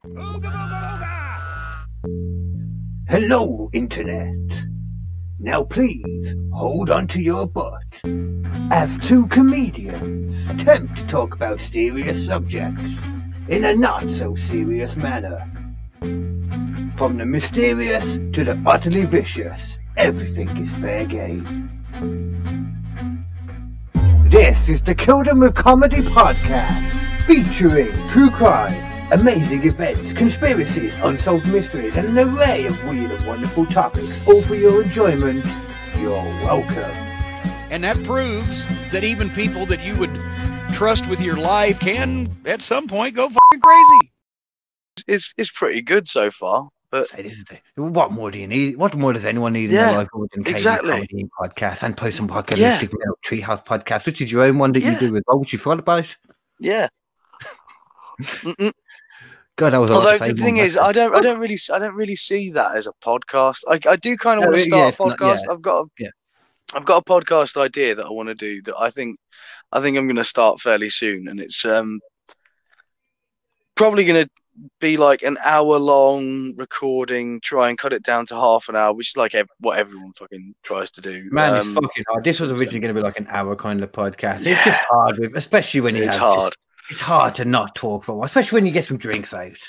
Ooga booga booga! Hello, Internet. Now please hold on to your butt as two comedians attempt to talk about serious subjects in a not so serious manner. From the mysterious to the utterly vicious, everything is fair game. This is the Kill Them With Comedy podcast, featuring true crime, amazing events, conspiracies, unsolved mysteries, and an array of weird and wonderful topics, all for your enjoyment. You're welcome. And that proves that even people that you would trust with your life can, at some point, go fucking crazy. It's pretty good so far. But what more do you need? What more does anyone need in their life more than comedy podcast and post-apocalyptic Treehouse podcast, which is your own one that you do as well, which you thought about? Yeah. God, that was. Although the thing is, I don't really see that as a podcast. I do kind of want to start a podcast. I've got a podcast idea that I want to do that I think I'm going to start fairly soon, and it's probably going to be like an hour-long recording. Try and cut it down to half an hour, which is like what everyone fucking tries to do. Man, it's fucking hard. This was originally going to be like an hour kind of podcast. It's just hard, especially when it's hard. It's hard to not talk for a while, especially when you get some drinks out.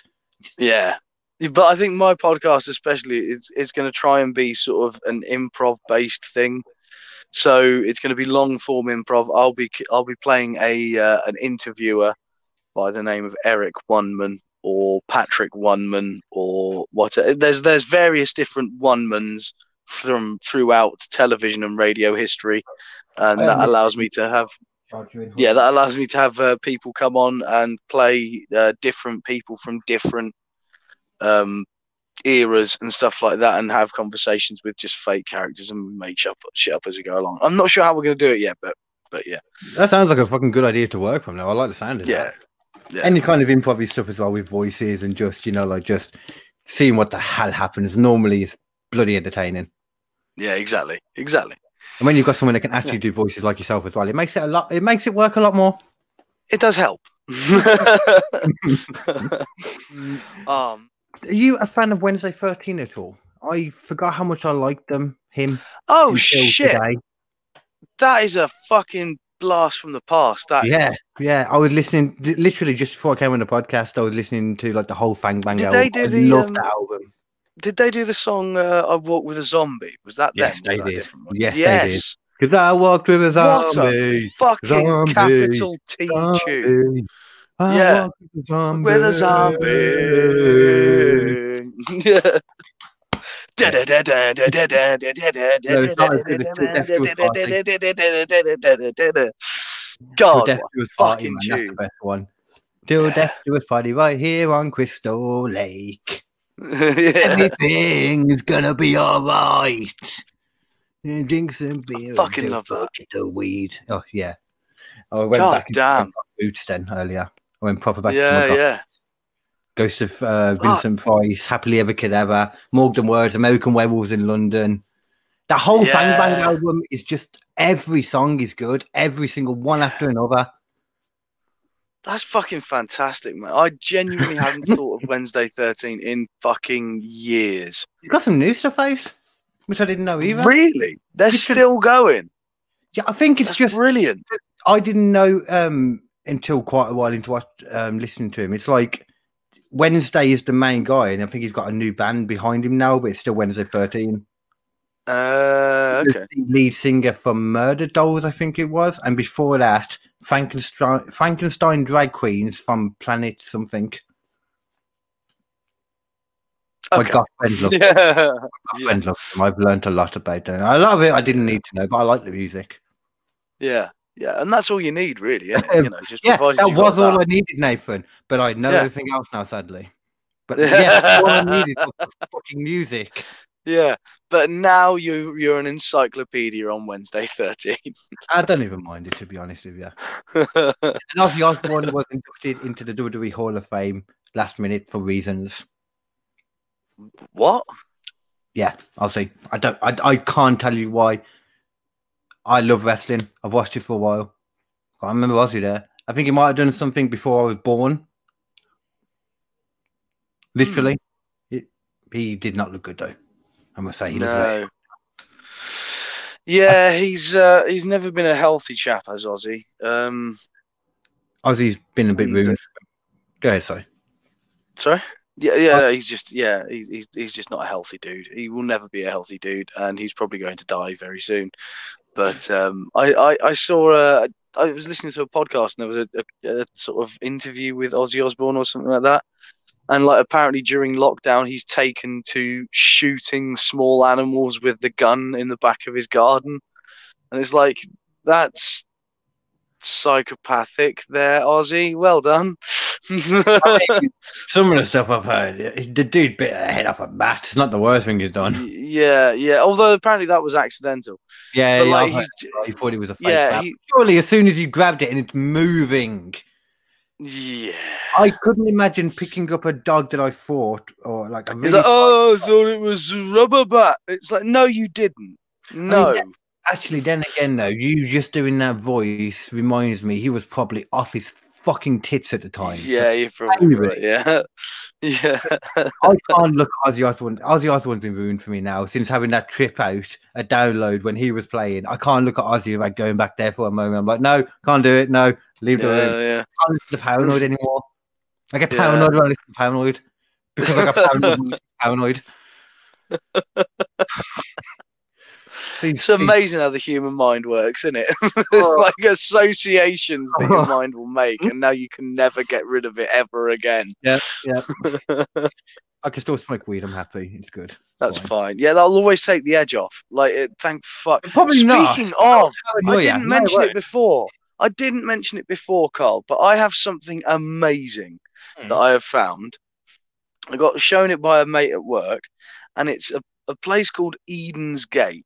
Yeah. But I think my podcast especially is going to try and be sort of an improv-based thing. So it's going to be long-form improv. I'll be playing an interviewer by the name of Eric Oneman or Patrick Oneman or what. There's various different Onemans from throughout television and radio history, and that allows me to have. Yeah, that allows me to have people come on and play different people from different eras and stuff like that, and have conversations with just fake characters and make shit up as we go along. I'm not sure how we're going to do it yet, but yeah. That sounds like a fucking good idea to work from now. I like the sound of that. Yeah. Any kind of improv stuff as well with voices and just, just seeing what the hell happens normally is bloody entertaining. Yeah, exactly. And when you've got someone that can actually do voices like yourself as well, it makes it work a lot more. It does help. Are you a fan of Wednesday 13 at all? I forgot how much I liked him. Oh shit! Today. That is a fucking blast from the past. Yeah. I was listening literally just before I came on the podcast. I was listening to like the whole Fang Bang album. Did they do the album? Did they do the song "I Walk with a Zombie"? Was that them? Yes, they did. Yes, they did. Because I walked with a zombie. What a fucking capital T tune. Yeah, with a zombie. God, Death to a Party, man. That's the best one. Till Death to a Party right here on Crystal Lake. Everything's gonna be all right. Drink some beer. I fucking love that. The weed. Oh yeah. I went back and boots then earlier. I went proper back. Yeah. Ghost of Vincent Price, Happily Ever Ever, Morgan Words, American Werewolves in London. That whole Fang Bang album is just, every song is good. Every single one after another. That's fucking fantastic, man. I genuinely haven't thought of Wednesday 13 in fucking years. You got some new stuff out, which I didn't know either. Really? They're still going? Yeah, I think it's just brilliant. I didn't know until quite a while into listening to him. It's like Wednesday is the main guy, and I think he's got a new band behind him now, but it's still Wednesday 13. Okay. The lead singer from Murder Dolls, I think it was, and before that, Frankenstein drag queens from Planet something. Okay. My girlfriend loves them. I've learned a lot about them. A lot of it I didn't need to know, but I like the music. Yeah, and that's all you need, really. Just that was all I needed, Nathan. But I know everything else now, sadly. But all I needed was the fucking music. Yeah, but now you're an encyclopedia on Wednesday 13. I don't even mind it, to be honest with you. And Ozzy Osbourne was inducted into the WWE Hall of Fame last minute for reasons. What? Yeah, Ozzy. I can't tell you why. I love wrestling. I've watched it for a while. I remember Ozzy there. I think he might have done something before I was born. Literally, he did not look good though. I must say, he looked very. No. Yeah, he's never been a healthy chap as Ozzy. Ozzy's been a bit And, ruined. Go ahead, sorry. Sorry? Yeah, he's just he's just not a healthy dude. He will never be a healthy dude, and he's probably going to die very soon. But I saw I was listening to a podcast, and there was a sort of interview with Ozzy Osbourne or something like that. And like apparently during lockdown, he's taken to shooting small animals with the gun in the back of his garden, and it's like that's psychopathic there, Ozzy. Well done. Some of the stuff I've heard, the dude bit a head off a bat. It's not the worst thing he's done. Yeah. Although apparently that was accidental. Yeah, But, yeah. like, He thought it was a fake Yeah, bat. Surely, as soon as you grabbed it and it's moving, yeah. I couldn't imagine picking up a dog that I fought or like a. He's Really like, oh, I thought it was a rubber bat. It's like, no, you didn't. No. Actually, then again, though, you just doing that voice reminds me he was probably off his fucking tits at the time. Yeah, you're probably right. Yeah. Yeah. I can't look at Ozzy Osbourne. Ozzy Osbourne's been ruined for me now since having that trip out, a download when he was playing. I can't look at Ozzy without going back there for a moment. I'm like, no, can't do it. No, leave the room. Yeah. Can't listen to Paranoid anymore. I get paranoid when I listen to Paranoid because I got paranoid when I listen to Paranoid. It's amazing how the human mind works, isn't it? It's like associations that your mind will make, and now you can never get rid of it ever again. Yeah. I can still smoke weed. I'm happy. It's good. That's fine. Yeah, that'll always take the edge off. Like, thank fuck. Probably not. Speaking of, I didn't mention it before. I didn't mention it before, Carl, but I have something amazing that I have found. I got shown it by a mate at work, and it's a place called Eden's Gate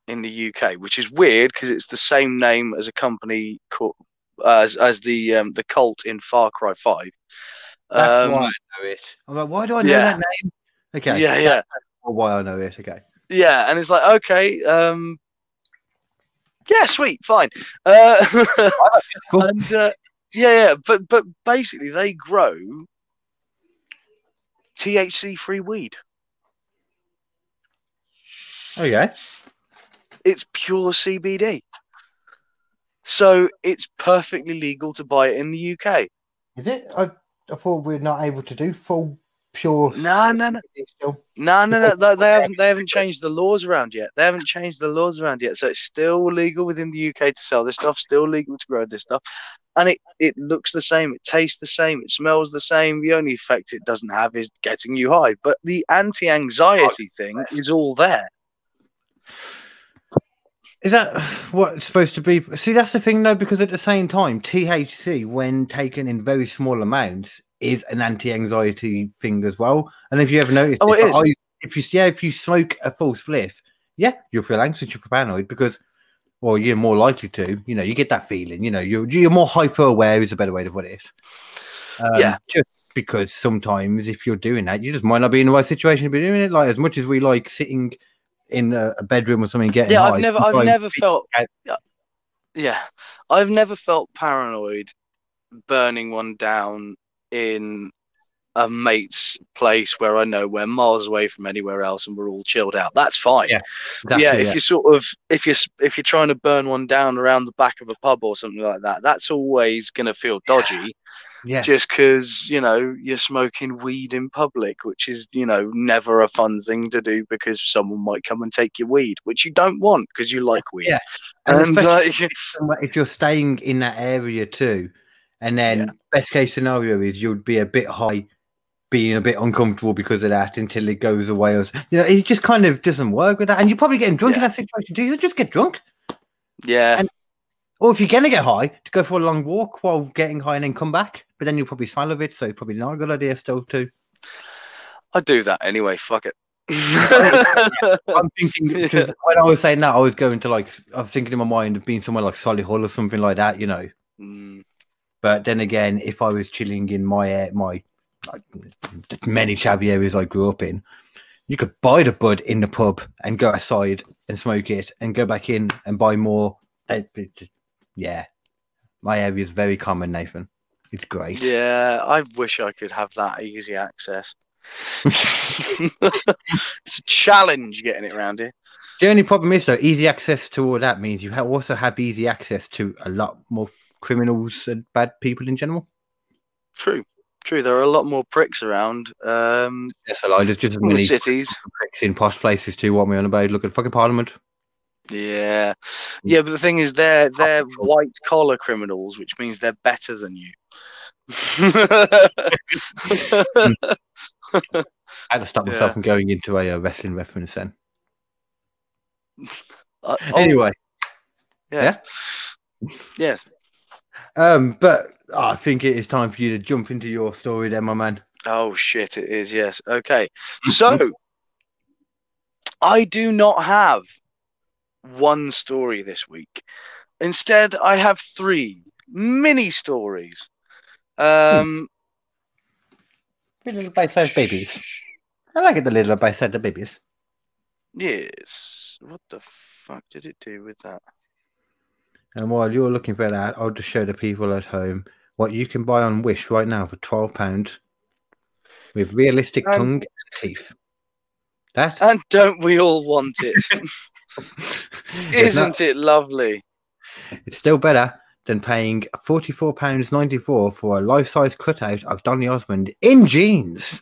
in the UK, which is weird because it's the same name as a company called as the cult in Far Cry 5. That's why I know it. I'm like, why do I know that name? Okay. Yeah. That's why I know it. Okay. Yeah, and it's like, okay, yeah, sweet, fine. Cool. And but basically they grow THC-free weed. Okay. It's pure CBD. So it's perfectly legal to buy it in the UK. Is it? I thought we're not able to do full pure. No. They haven't changed the laws around yet. So it's still legal within the UK to sell this stuff. Still legal to grow this stuff, and it looks the same. It tastes the same. It smells the same. The only effect it doesn't have is getting you high. But the anti-anxiety thing is all there. Is that what it's supposed to be? See, that's the thing, though, because at the same time, THC, when taken in very small amounts, is an anti-anxiety thing as well. And if you ever noticed, if you smoke a full spliff, you'll feel anxious, you'll feel paranoid because, or you're more likely to. You know, you get that feeling. You know, you're more hyper aware is a better way to put it. Just because sometimes if you're doing that, you just might not be in the right situation to be doing it. Like as much as we like sitting in a bedroom or something getting high. I've never felt paranoid burning one down in a mate's place where I know we're miles away from anywhere else and we're all chilled out. That's fine. If you're trying to burn one down around the back of a pub or something like that, that's always gonna feel dodgy. Just because, you know, you're smoking weed in public, which is, you know, never a fun thing to do because someone might come and take your weed, which you don't want because you like weed. And if you're staying in that area too, and then best case scenario is you'd be a bit high, being a bit uncomfortable because of that until it goes away. Or, you know, it just kind of doesn't work with that. And you're probably getting drunk in that situation too. You just get drunk. Or if you're going to get high, to go for a long walk while getting high and then come back. But then you'll probably smile a bit, so probably not a good idea still too. I do that anyway, fuck it. I'm thinking, when I was saying that, I was going to I was thinking in my mind of being somewhere like Solihull or something like that, you know. But then again, if I was chilling in my many shabby areas I grew up in, you could buy the bud in the pub and go outside and smoke it and go back in and buy more. My area is very common, Nathan. It's great. Yeah, I wish I could have that easy access. It's a challenge getting it around here. The only problem is, though, easy access to all that means you also have easy access to a lot more criminals and bad people in general. True. There are a lot more pricks around. Yes, there's just as many cities pricks in posh places too. What am I on about? Look at fucking Parliament. Yeah. But the thing is, they're white collar criminals, which means they're better than you. I had to stop myself from going into a wrestling reference then. Anyway, yes. But I think it is time for you to jump into your story then, my man. Oh shit, it is. Yes. Okay. So I do not have one story this week. Instead, I have 3 mini stories. Little bite-sized babies. I like it, the little bite-sized babies. Yes. What the fuck did it do with that? And while you're looking for that, I'll just show the people at home what you can buy on Wish right now for £12 with realistic tongue and teeth. And don't we all want it? Isn't it lovely? It's still better than paying £44.94 for a life-size cutout of Donny Osmond in jeans.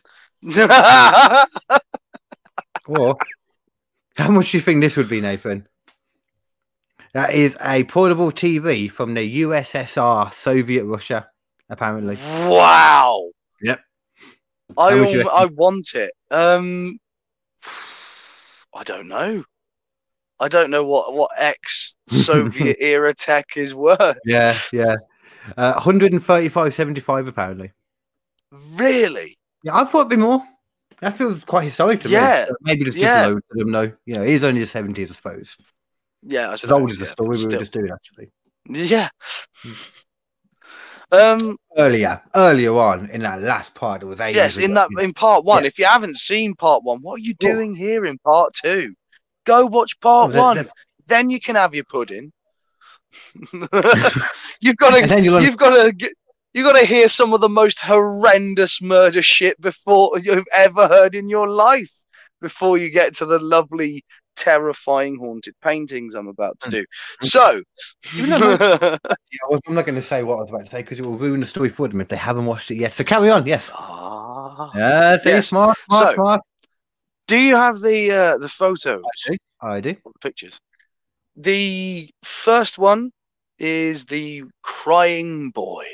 Or how much do you think this would be, Nathan? That is a portable TV from the USSR, Soviet Russia, apparently. Wow. Yep. I want it. I don't know. I don't know what ex-Soviet era tech is worth. Yeah. 135.75 apparently. Really? Yeah, I thought it'd be more. That feels quite historic to me. So maybe just low to them. No, it is only the 70s, I suppose. Yeah, as old as the story we were just doing, actually. Yeah. Earlier on in that last part, it was ages. Yes, in part 1. If you haven't seen part 1, what are you doing here in part 2? Go watch part 1. Then you can have your pudding. You've got to hear some of the most horrendous murder shit before you've ever heard in your life before you get to the lovely, terrifying haunted paintings I'm about to do. So, I'm not going to say what I was about to say because it will ruin the story for them if they haven't watched it yet. So carry on. Yes. Smart. Do you have the photos? I do. The pictures. The first one is the crying boy.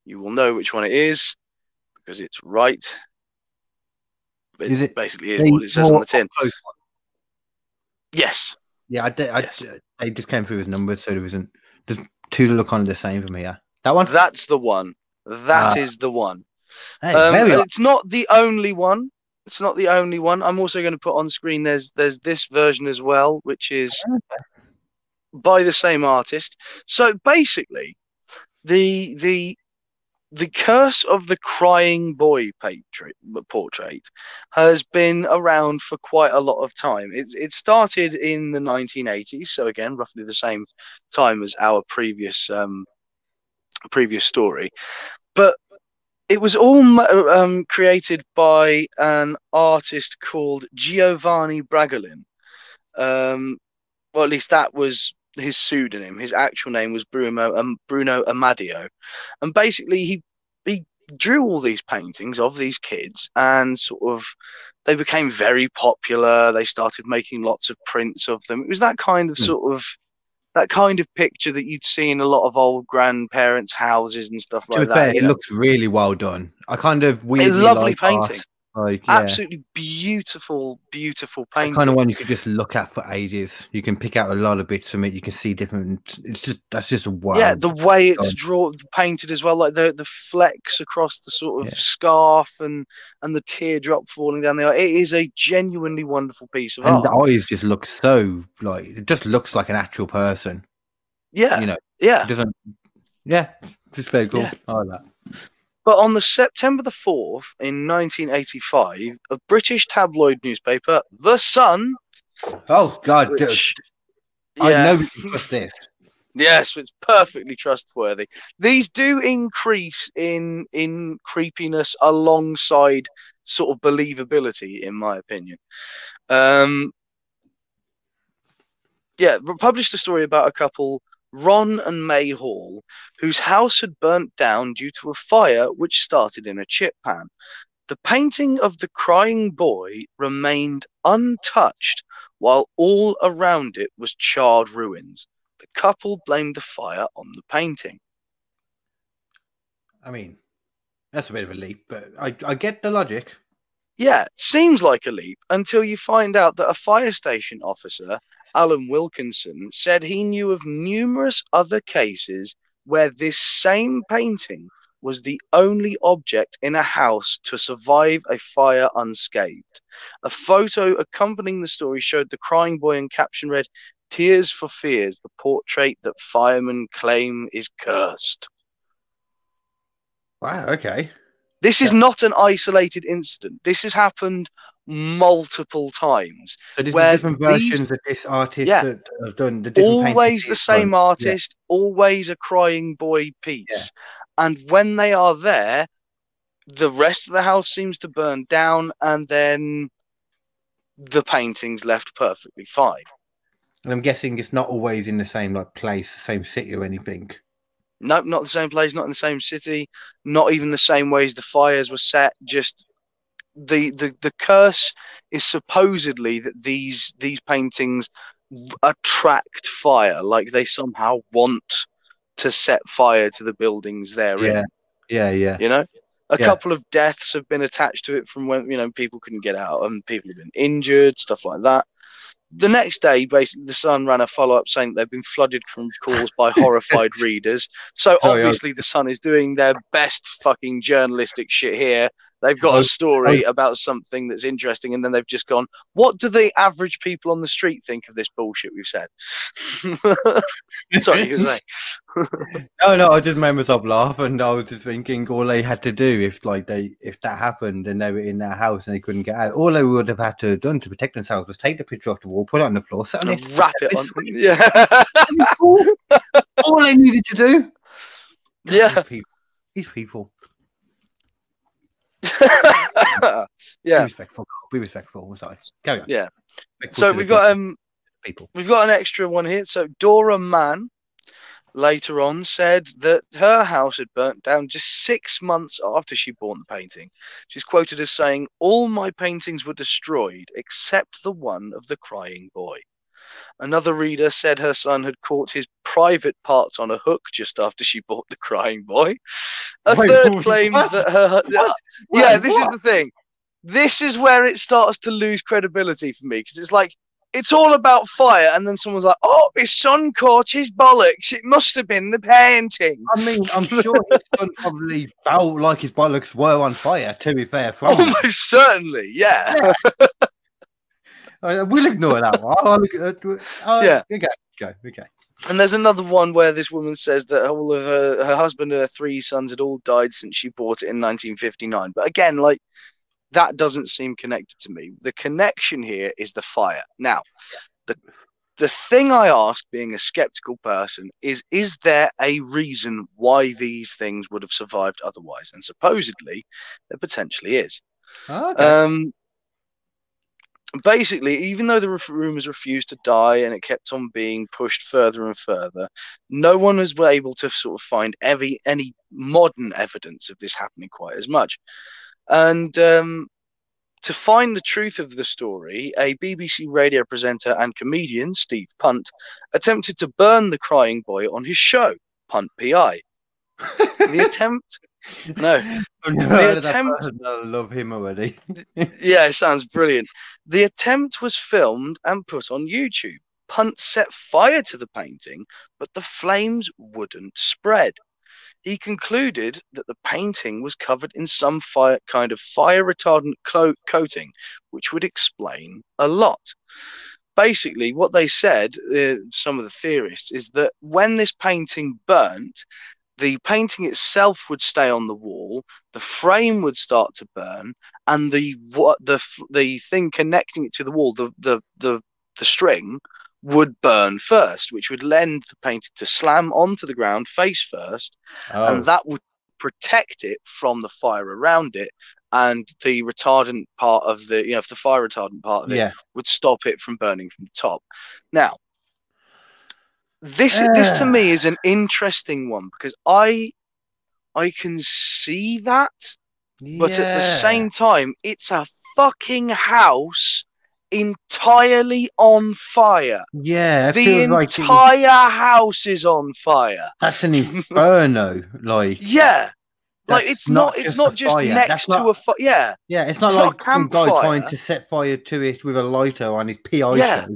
You will know which one it is because it's right. It basically is what it says on the tin. Yes. Yeah, I just came through with numbers, so there's 2 to look on the same for me. Yeah, that one. That's the one. That is the one. Hey, it's not the only one. It's not the only one. I'm also going to put on screen. There's this version as well, which is by the same artist. So basically, the curse of the crying boy portrait has been around for quite a lot of time. It started in the 1980s, so again, roughly the same time as our previous story. But it was all created by an artist called Giovanni Bragolin. Well, at least that was his pseudonym. His actual name was Bruno Amadio, and basically he drew all these paintings of these kids, and sort of they became very popular. They started making lots of prints of them. It was that kind of that kind of picture that you'd see in a lot of old grandparents' houses and stuff like that. Fair, it looks really well done. I kind of weirdly lovely painting. Art. Absolutely beautiful painting. The kind of one you could just look at for ages. You can pick out a lot of bits from it. You can see different. That's just a wow. Yeah, the way it's painted as well, like the flecks across the sort of scarf and the teardrop falling down the eye. It is a genuinely wonderful piece of art. And the eyes just look so it just looks like an actual person. Yeah, it doesn't. Yeah, just very cool. Yeah. I like that. But on the September the 4th in 1985, a British tabloid newspaper, The Sun. Oh God! I know we can trust this. Yes, it's perfectly trustworthy. These do increase in creepiness alongside sort of believability, in my opinion. Published a story about a couple, Ron and May Hall, whose house had burnt down due to a fire which started in a chip pan. The painting of the crying boy remained untouched, while all around it was charred ruins. The couple blamed the fire on the painting. I mean, that's a bit of a leap, but I get the logic. Yeah, seems like a leap until you find out that a fire station officer, Alan Wilkinson, said he knew of numerous other cases where this same painting was the only object in a house to survive a fire unscathed. A photo accompanying the story showed the crying boy and caption read, "Tears for Fears, the portrait that firemen claim is cursed." Wow, okay. This is not an isolated incident. This has happened multiple times. So there's different versions of this artist that have done the different always the same artist, always a crying boy piece. Yeah. And when they are there, the rest of the house seems to burn down, and then the painting's left perfectly fine. And I'm guessing it's not always in the same place, same city or anything. Nope, not the same place, not in the same city, not even the same ways the fires were set. Just the curse is supposedly that these paintings attract fire, like they somehow want to set fire to the buildings they're in. Yeah. You know, a couple of deaths have been attached to it from when people couldn't get out, and people have been injured, stuff like that. The next day, basically, the Sun ran a follow-up saying they've been flooded from calls by horrified readers. So obviously the Sun is doing their best fucking journalistic shit here. They've got a story about something that's interesting, and then they've just gone, what do the average people on the street think of this bullshit we've said? Sorry, you were saying. No, I just made myself laugh, and I was just thinking all they had to do if that happened and they were in their house and they couldn't get out, all they would have had to have done to protect themselves was take the picture off the wall, put it on the floor, sit on it, wrap it on. Yeah. All they needed to do. Yeah. These people. Yeah. Be respectful. I'm sorry. Carry on. Yeah. So we've got people. We've got an extra one here. So Dora Mann later on said that her house had burnt down just 6 months after she bought the painting. She's quoted as saying, "All my paintings were destroyed except the one of the crying boy." Another reader said her son had caught his private parts on a hook just after she bought the crying boy. A third claimed that her... This is the thing. This is where it starts to lose credibility for me, because it's like, it's all about fire, and then someone's like, "Oh, his son caught his bollocks. It must have been the painting." I mean, I'm sure his son probably felt like his bollocks were on fire, to be fair. Almost certainly, yeah. We'll ignore that one. Okay. And there's another one where this woman says that all of her husband and her 3 sons had all died since she bought it in 1959. But again, like, that doesn't seem connected to me. The connection here is the fire. Now, the thing I ask, being a skeptical person, is there a reason why these things would have survived otherwise? And supposedly, there potentially is. Okay. Basically, even though the rumors refused to die and it kept on being pushed further and further, no one was able to sort of find any modern evidence of this happening quite as much. And to find the truth of the story, a BBC radio presenter and comedian, Steve Punt, attempted to burn the crying boy on his show, Punt PI. The attempt... No. The attempt... I love him already. Yeah, it sounds brilliant. The attempt was filmed and put on YouTube. Punt set fire to the painting, but the flames wouldn't spread. He concluded that the painting was covered in some kind of fire retardant coating, which would explain a lot. Basically, what they said, some of the theorists, is that when this painting burnt, the painting itself would stay on the wall, the frame would start to burn, and the thing connecting it to the wall, the string, would burn first, which would lend the painting to slam onto the ground face first, and that would protect it from the fire around it, and the retardant part of the, if the fire retardant part of it would stop it from burning from the top. Now, this to me is an interesting one because I can see that, but at the same time, it's a fucking house entirely on fire. Yeah, the entire house is on fire. That's an inferno, like. Yeah, like it's not just next to a fire. Yeah, yeah, it's not like some guy trying to set fire to it with a lighter on his PI show.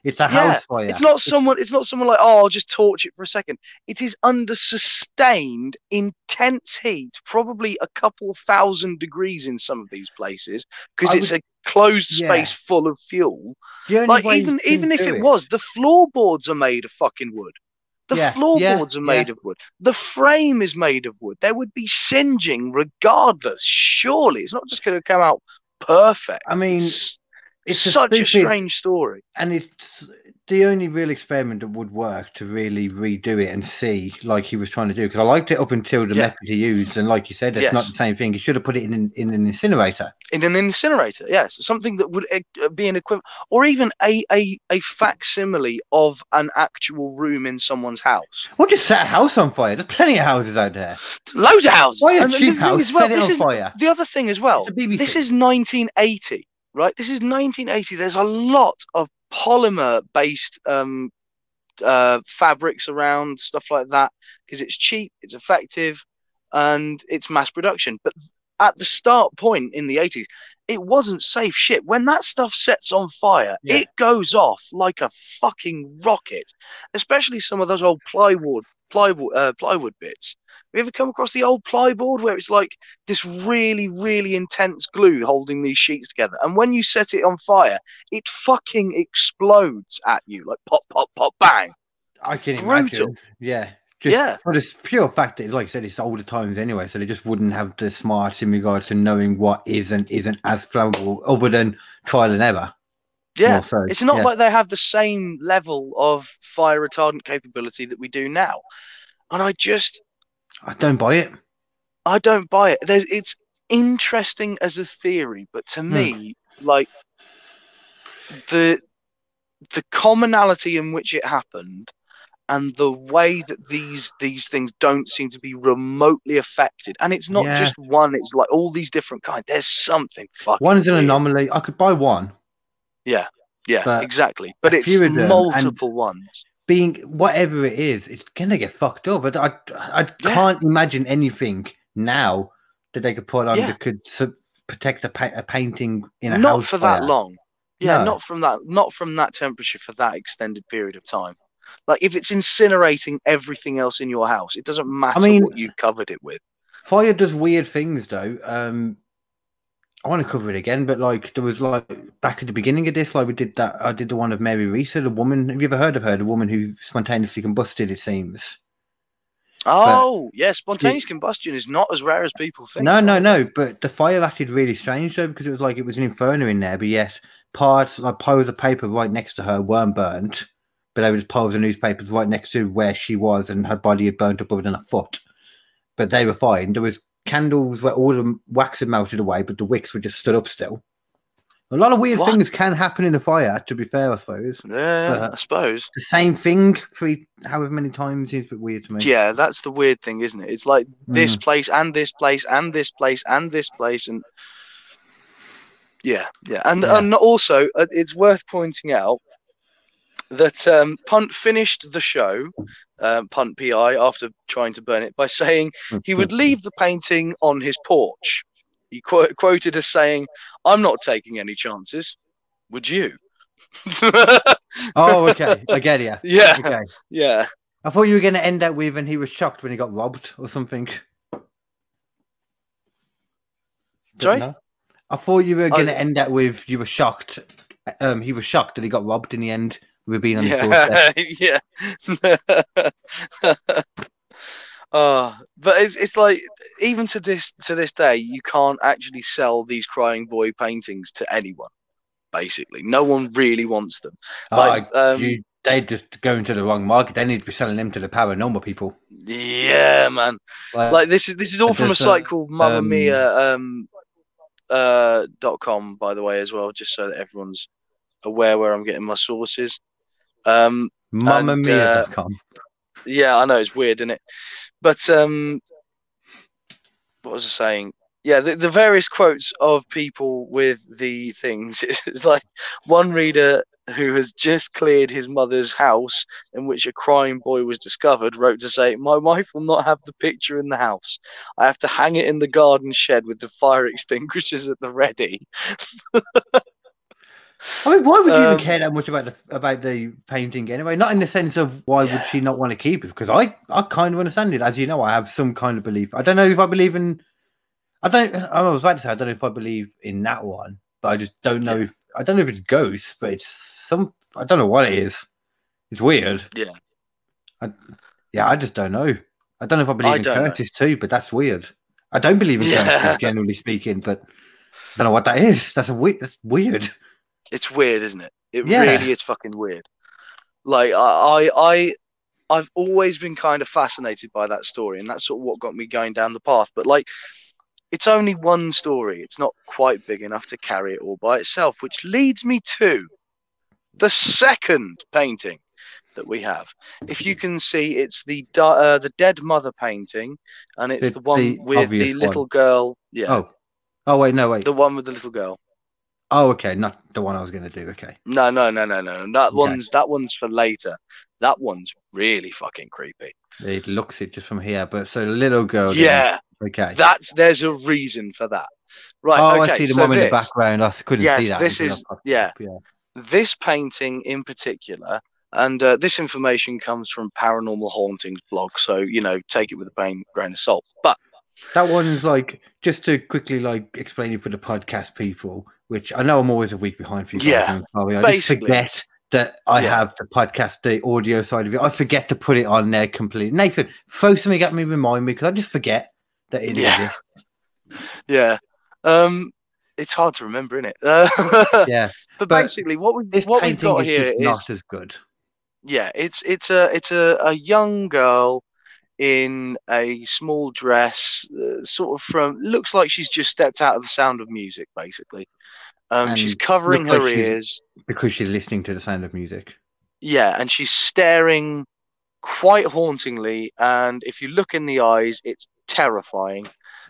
It's a house fire. It's not someone like, oh, I'll just torch it for a second. It is under sustained, intense heat, probably a couple thousand degrees in some of these places, because it's a closed space full of fuel. Like even if it was, the floorboards are made of fucking wood. The floorboards are made of wood. The frame is made of wood. There would be singeing regardless. Surely it's not just going to come out perfect. I mean, it's such a strange story. And it's the only real experiment that would work to really redo it and see, like he was trying to do. Because I liked it up until the method he used. And like you said, it's not the same thing. He should have put it in an incinerator. In an incinerator, yes. Something that would be an equivalent, or even a facsimile of an actual room in someone's house. Or just set a house on fire. There's plenty of houses out there. Loads of houses. Why a cheap house? Set it on fire. The other thing as well, this is 1980. Right, this is 1980. There's a lot of polymer-based fabrics around, stuff like that, because it's cheap, it's effective, and it's mass production. But at the start point in the 80s, it wasn't safe shit. When that stuff sets on fire, it goes off like a fucking rocket. Especially some of those old plywood bits. Have you ever come across the old plyboard where it's like this really, really intense glue holding these sheets together? And when you set it on fire, it fucking explodes at you. Like pop, pop, pop, bang. I can imagine. Yeah. Just for the pure fact that, like I said, it's older times anyway, so they just wouldn't have the smarts in regards to knowing what is and isn't as flammable other than trial and error. Yeah, it's not like they have the same level of fire retardant capability that we do now. And I don't buy it. I don't buy it. It's interesting as a theory, but to me, like the commonality in which it happened and the way that these things don't seem to be remotely affected. And it's not just one, it's like all these different kinds. There's something fucking One's an weird. Anomaly. I could buy one. Yeah, exactly. But it's multiple ones. Being whatever it is, it's gonna get fucked up. But I can't imagine anything now that they could put on that could protect a painting in a house. Not for that long. Yeah, not from that temperature for that extended period of time. Like if it's incinerating everything else in your house, it doesn't matter what you covered it with. Fire does weird things though. I want to cover it again, but like there was like back at the beginning of this, like I did the one of Mary Reeser, the woman. Have you ever heard of her? The woman who spontaneously combusted, it seems. Oh, spontaneous combustion is not as rare as people think. No. But the fire acted really strange though, because it was an inferno in there. But yes, parts like piles of paper right next to her weren't burnt, but there was piles of newspapers right next to where she was, and her body had burnt up more than a foot. But they were fine. There was candles where all the wax had melted away, but the wicks were just stood up still. A lot of weird things can happen in a fire, to be fair, I suppose. Yeah, I suppose. The same thing for however many times seems a bit weird to me. Yeah, that's the weird thing, isn't it? It's like this place and this place and this place and this place. And And also, it's worth pointing out that Punt finished the show, Punt PI, after trying to burn it by saying he would leave the painting on his porch. He quoted as saying, "I'm not taking any chances. Would you?" Oh, okay. I get you. Yeah. Okay. Yeah. I thought you were going to end up with, and he was shocked when he got robbed or something. Sorry? No? I thought you were going to end up with, you were shocked. He was shocked that he got robbed in the end. We've been on his doorstep. But it's like, even to this day, you can't actually sell these crying boy paintings to anyone. Basically, no one really wants them. They just go into the wrong market. They need to be selling them to the paranormal people. Yeah, man. Like this is all from a site called Mamma Mia. .com, by the way, as well, just so that everyone's aware where I'm getting my sources. MammaMia.com. Yeah, I know, it's weird, isn't it? But what was I saying? Yeah, the various quotes of people with the things. It's like one reader who has just cleared his mother's house in which a crying boy was discovered wrote to say, "My wife will not have the picture in the house. I have to hang it in the garden shed with the fire extinguishers at the ready." I mean, why would you even care that much about the painting anyway? Not in the sense of why would she not want to keep it? Because I kind of understand it. As you know, I have some kind of belief. I don't know if I believe in. I was about to say I don't know if I believe in that one, but I just don't know. I don't know if it's ghosts, but it's some. I don't know what it is. It's weird. Yeah. I just don't know. I don't know if I believe in Curtis too, but that's weird. I don't believe in Curtis, generally speaking, but I don't know what that is. That's weird. It's weird, isn't it? It really is fucking weird. Like I've always been kind of fascinated by that story, and that's sort of what got me going down the path. But like, it's only one story. It's not quite big enough to carry it all by itself, which leads me to the second painting that we have. If you can see, it's the dead mother painting, and it's the one with the little girl. Yeah. Oh wait, no wait. The one with the little girl. Oh, okay, not the one I was going to do. Okay. No. That one's for later. That one's really fucking creepy. It looks it just from here, but so the little girl. Yeah. Then, okay. There's a reason for that. Right. Oh, okay, I see the mom in the background. I couldn't see that. This is this painting in particular, and this information comes from Paranormal Hauntings blog, so take it with a grain of salt. But that one's like, just to quickly explain it for the podcast people, which I know I'm always a week behind for you guys. I just forget that I have the podcast, the audio side of it. I forget to put it on there completely. Nathan, throw something at me, remind me, because I just forget that it exists. Yeah. It's hard to remember, isn't it? Yeah. But basically, what we've got here is not as good. Yeah, it's a young girl in a small dress, sort of looks like she's just stepped out of The Sound of Music, basically. She's covering her ears because she's listening to The Sound of Music. Yeah, and she's staring quite hauntingly, and if you look in the eyes, it's terrifying.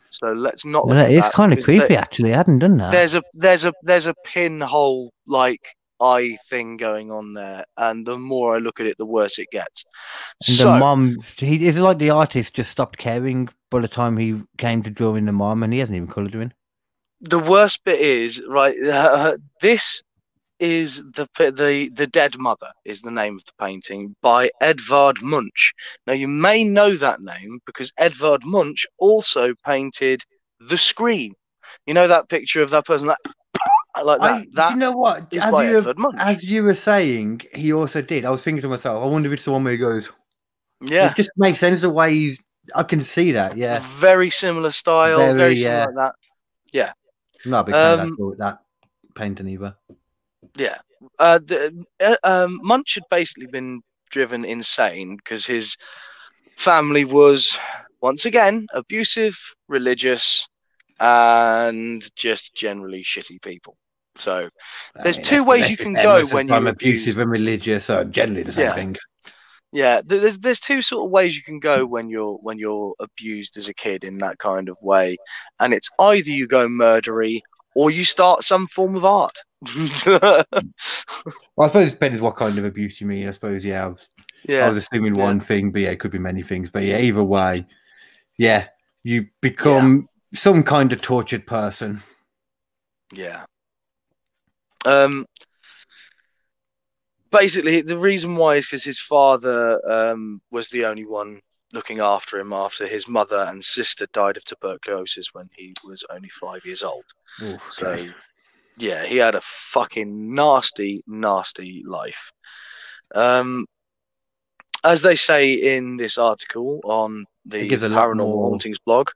So let's not. Well, it is kind of creepy, actually. I hadn't done that. There's a pinhole eye thing going on there, and the more I look at it, the worse it gets. And the mom, is it like the artist just stopped caring by the time he came to drawing the mom, and he hasn't even coloured her in? The worst bit is this is the Dead Mother is the name of the painting by Edvard Munch. Now you may know that name because Edvard Munch also painted The Scream. You know that picture of that person like that. You know what? As you were saying, he also did. I was thinking to myself, I wonder if it's the one where he goes. Yeah, it just makes sense the way I can see that. Yeah, very similar style. Very similar like that. Yeah. I'm not a big fan of that painting either. Yeah. Munch had basically been driven insane because his family was, once again, abusive, religious, and just generally shitty people. So there's two ways you can go when you're abusive and religious are generally the same thing. Yeah, there's two sort of ways you can go when you're abused as a kid in that kind of way, and it's either you go murdery or you start some form of art. Well, I suppose it depends what kind of abuse you mean. I suppose, I was assuming one thing, but it could be many things. But either way, you become some kind of tortured person. Yeah. Basically, the reason why is because his father was the only one looking after him after his mother and sister died of tuberculosis when he was only 5 years old. Okay. So, yeah, he had a fucking nasty, nasty life. As they say in this article on the Paranormal Hauntings blog,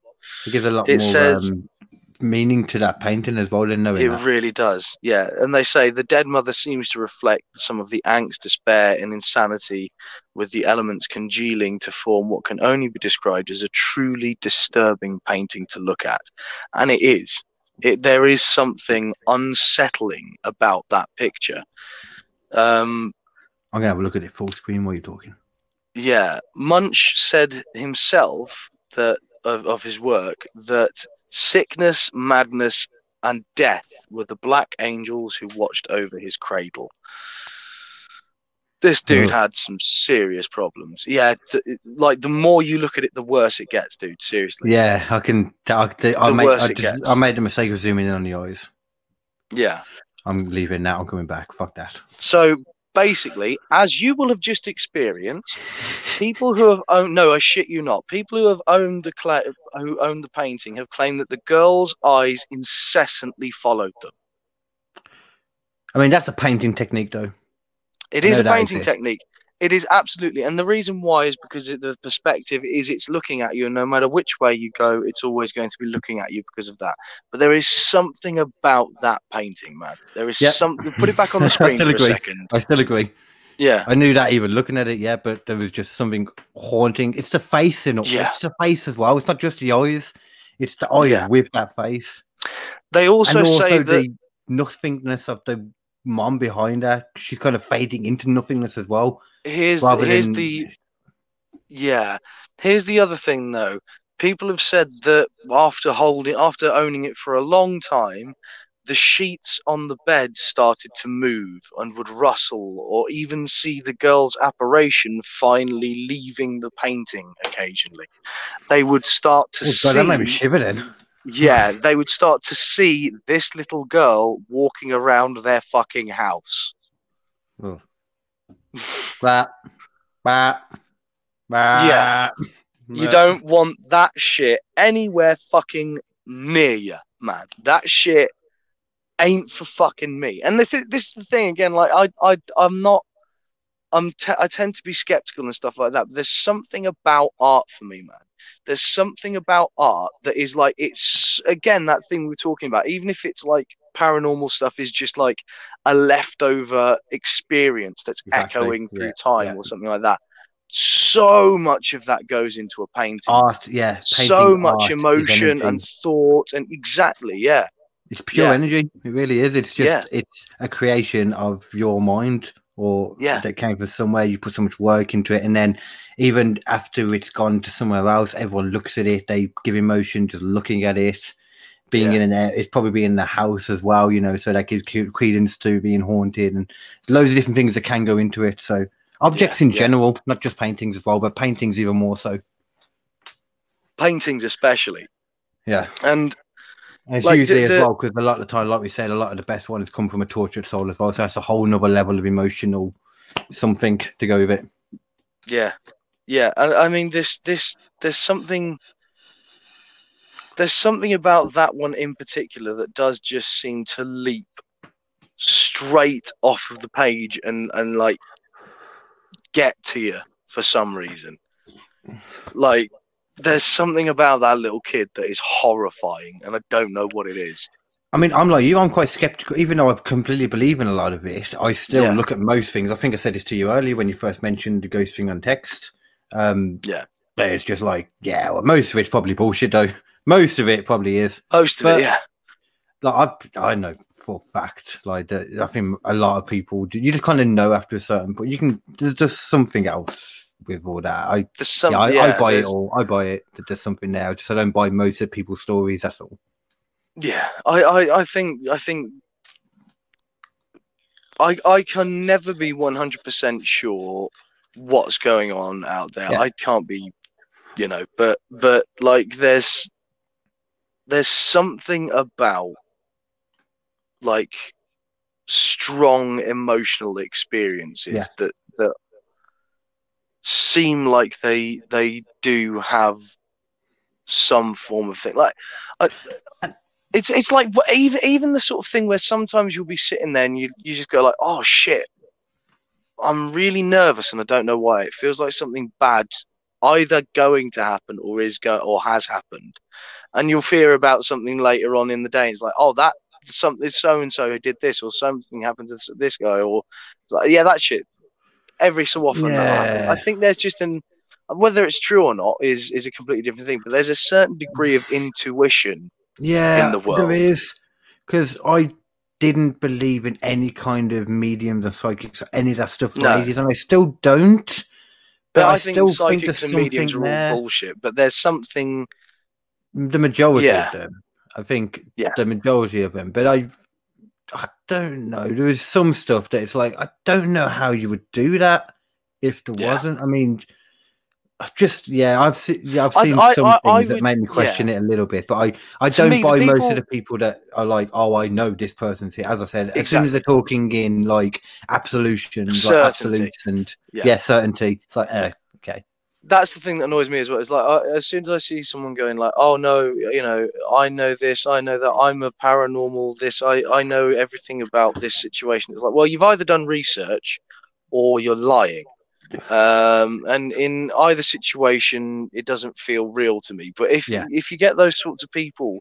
it gives a lot more meaning to that painting as well. It really does, yeah. And they say the dead mother seems to reflect some of the angst, despair, and insanity, with the elements congealing to form what can only be described as a truly disturbing painting to look at. And it is. There is something unsettling about that picture. I'm gonna have a look at it full screen while you're talking. Yeah, Munch said himself that of his work that sickness, madness, and death were the black angels who watched over his cradle. This dude had some serious problems. Yeah, like the more you look at it, the worse it gets, dude. Seriously. Yeah, I can. I made the mistake of zooming in on the eyes. Yeah. I'm leaving now. I'm coming back. Fuck that. So basically, as you will have just experienced, people who have owned I shit you not, people who have owned who owned the painting have claimed that the girl's eyes incessantly followed them. I mean, that's a painting technique, though. It is a painting technique. It is absolutely, and the reason why is because the perspective is it's looking at you, and no matter which way you go, it's always going to be looking at you because of that. But there is something about that painting, man. There is something. Put it back on the screen for a second. I still agree. Yeah, I knew that even looking at it. Yeah, but there was just something haunting. It's the face, it's the face as well. It's not just the eyes; it's the eyes with that face. They also say that the nothingness of the mom behind her, she's kind of fading into nothingness as well. Here's the other thing though. People have said that after owning it for a long time, the sheets on the bed started to move and would rustle, or even see the girl's apparition finally leaving the painting occasionally. They would start to see. That made me shiver then. Yeah, they would start to see this little girl walking around their fucking house. Oh. Yeah. You don't want that shit anywhere fucking near you, man. That shit ain't for fucking me. And this is the thing again. Like I tend to be skeptical and stuff like that. But there's something about art for me, man. There's something about art that is like, it's again that thing we were talking about. Even if it's like paranormal stuff is just like a leftover experience that's echoing through time or something like that. So much of that goes into a painting. Art, so much emotion and thought, and it's pure energy. It really is. It's just it's a creation of your mind, or that came from somewhere. You put so much work into it, and then even after it's gone to somewhere else, everyone looks at it. They give emotion just looking at it. Being in it's probably being in the house as well, you know, so that gives credence to being haunted, and loads of different things that can go into it. So objects in general, not just paintings as well, but paintings even more so. Paintings especially. Yeah. And it's like usually as well, because a lot of the time, like we said, a lot of the best ones come from a tortured soul as well. So that's a whole nother level of emotional something to go with it. Yeah. Yeah. I mean, there's something about that one in particular that does just seem to leap straight off of the page and like get to you for some reason. Like, there's something about that little kid that is horrifying, and I don't know what it is. I mean, I'm like you. I'm quite skeptical, even though I completely believe in a lot of it. I still look at most things. I think I said this to you earlier when you first mentioned the ghost thing on text. But it's just like, well, most of it's probably bullshit, though. Most of it probably is. Most of it, yeah. Like I know for a fact, like I think a lot of people do. You just kind of know after a certain point. You can. There's just something else with all that. I buy it all. I buy it. There's something there. Just I don't buy most of people's stories. That's all. Yeah, I think I can never be 100% sure what's going on out there. I can't be, you know, but like there's something about like strong emotional experiences that seem like they do have some form of thing. Like it's like even the sort of thing where sometimes you'll be sitting there and you just go like, oh shit, I'm really nervous and I don't know why. It feels like something bad either going to happen or has happened, and you'll hear about something later on in the day. It's like, oh, that something so and so who did this, or something happened to this guy, or it's like, that shit. Every so often, I think there's just whether it's true or not is a completely different thing. But there's a certain degree of intuition in the world. There is, because I didn't believe in any kind of mediums and psychics or any of that stuff for ages, and I still don't. But I think still psychics think and mediums are all bullshit. But there's something. The majority of them, I think, the majority of them. But I don't know. There is some stuff that it's like I don't know how you would do that if there wasn't. I mean, I've seen some things that made me question it a little bit, but I don't buy most of the people that are like, oh, I know this person's here. As I said, as soon as they're talking in like absolutions, like absolutes and certainty, it's like, okay. That's the thing that annoys me as well. It's like as soon as I see someone going like, oh no, I know this, I know that, I'm a paranormal this, I know everything about this situation. It's like, well, you've either done research or you're lying. And in either situation, it doesn't feel real to me. But if you get those sorts of people,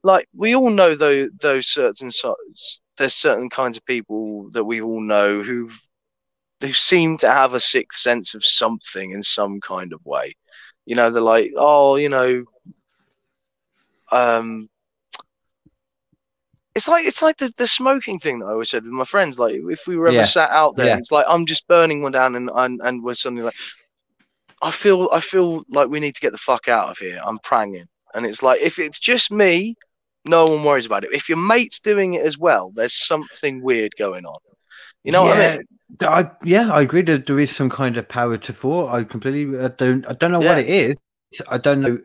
like we all know those there's certain kinds of people that we all know who seem to have a sixth sense of something in some kind of way. They're like, oh, it's like the smoking thing that I always said with my friends. Like if we were ever sat out there, it's like I'm just burning one down, and we're suddenly like, I feel like we need to get the fuck out of here. I'm pranging, and it's like if it's just me, no one worries about it. If your mate's doing it as well, there's something weird going on. You know what I mean? I agree that there is some kind of power to thought. I don't know what it is. I don't know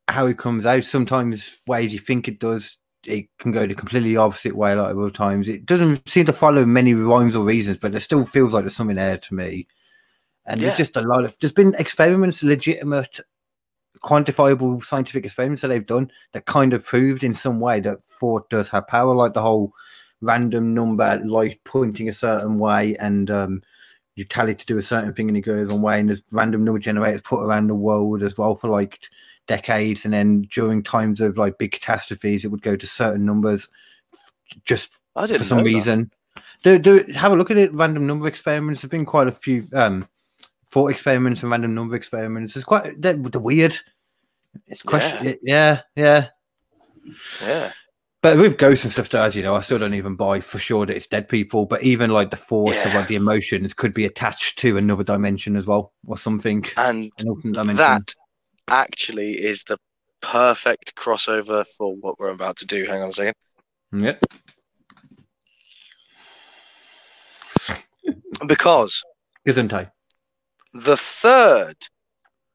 how it comes out. Sometimes ways you think it does, it can go the completely opposite way a lot of other times. It doesn't seem to follow many rhymes or reasons, but it still feels like there's something there to me. And there's just there's been experiments, legitimate, quantifiable scientific experiments that they've done that kind of proved in some way that thought does have power, like the whole random number light pointing a certain way, and you tell it to do a certain thing and it goes one way, and there's random number generators put around the world as well for like decades, and then during times of like big catastrophes it would go to certain numbers just for some reason. Have a look at it. Random number experiments, there's been quite a few thought experiments and random number experiments. It's quite they're weird. It's question yeah. But with ghosts and stuff, as you know, I still don't even buy for sure that it's dead people. But even like the force of like the emotions could be attached to another dimension as well, or something. And that actually is the perfect crossover for what we're about to do. Hang on a second. Yep. Because Gesundheit. The third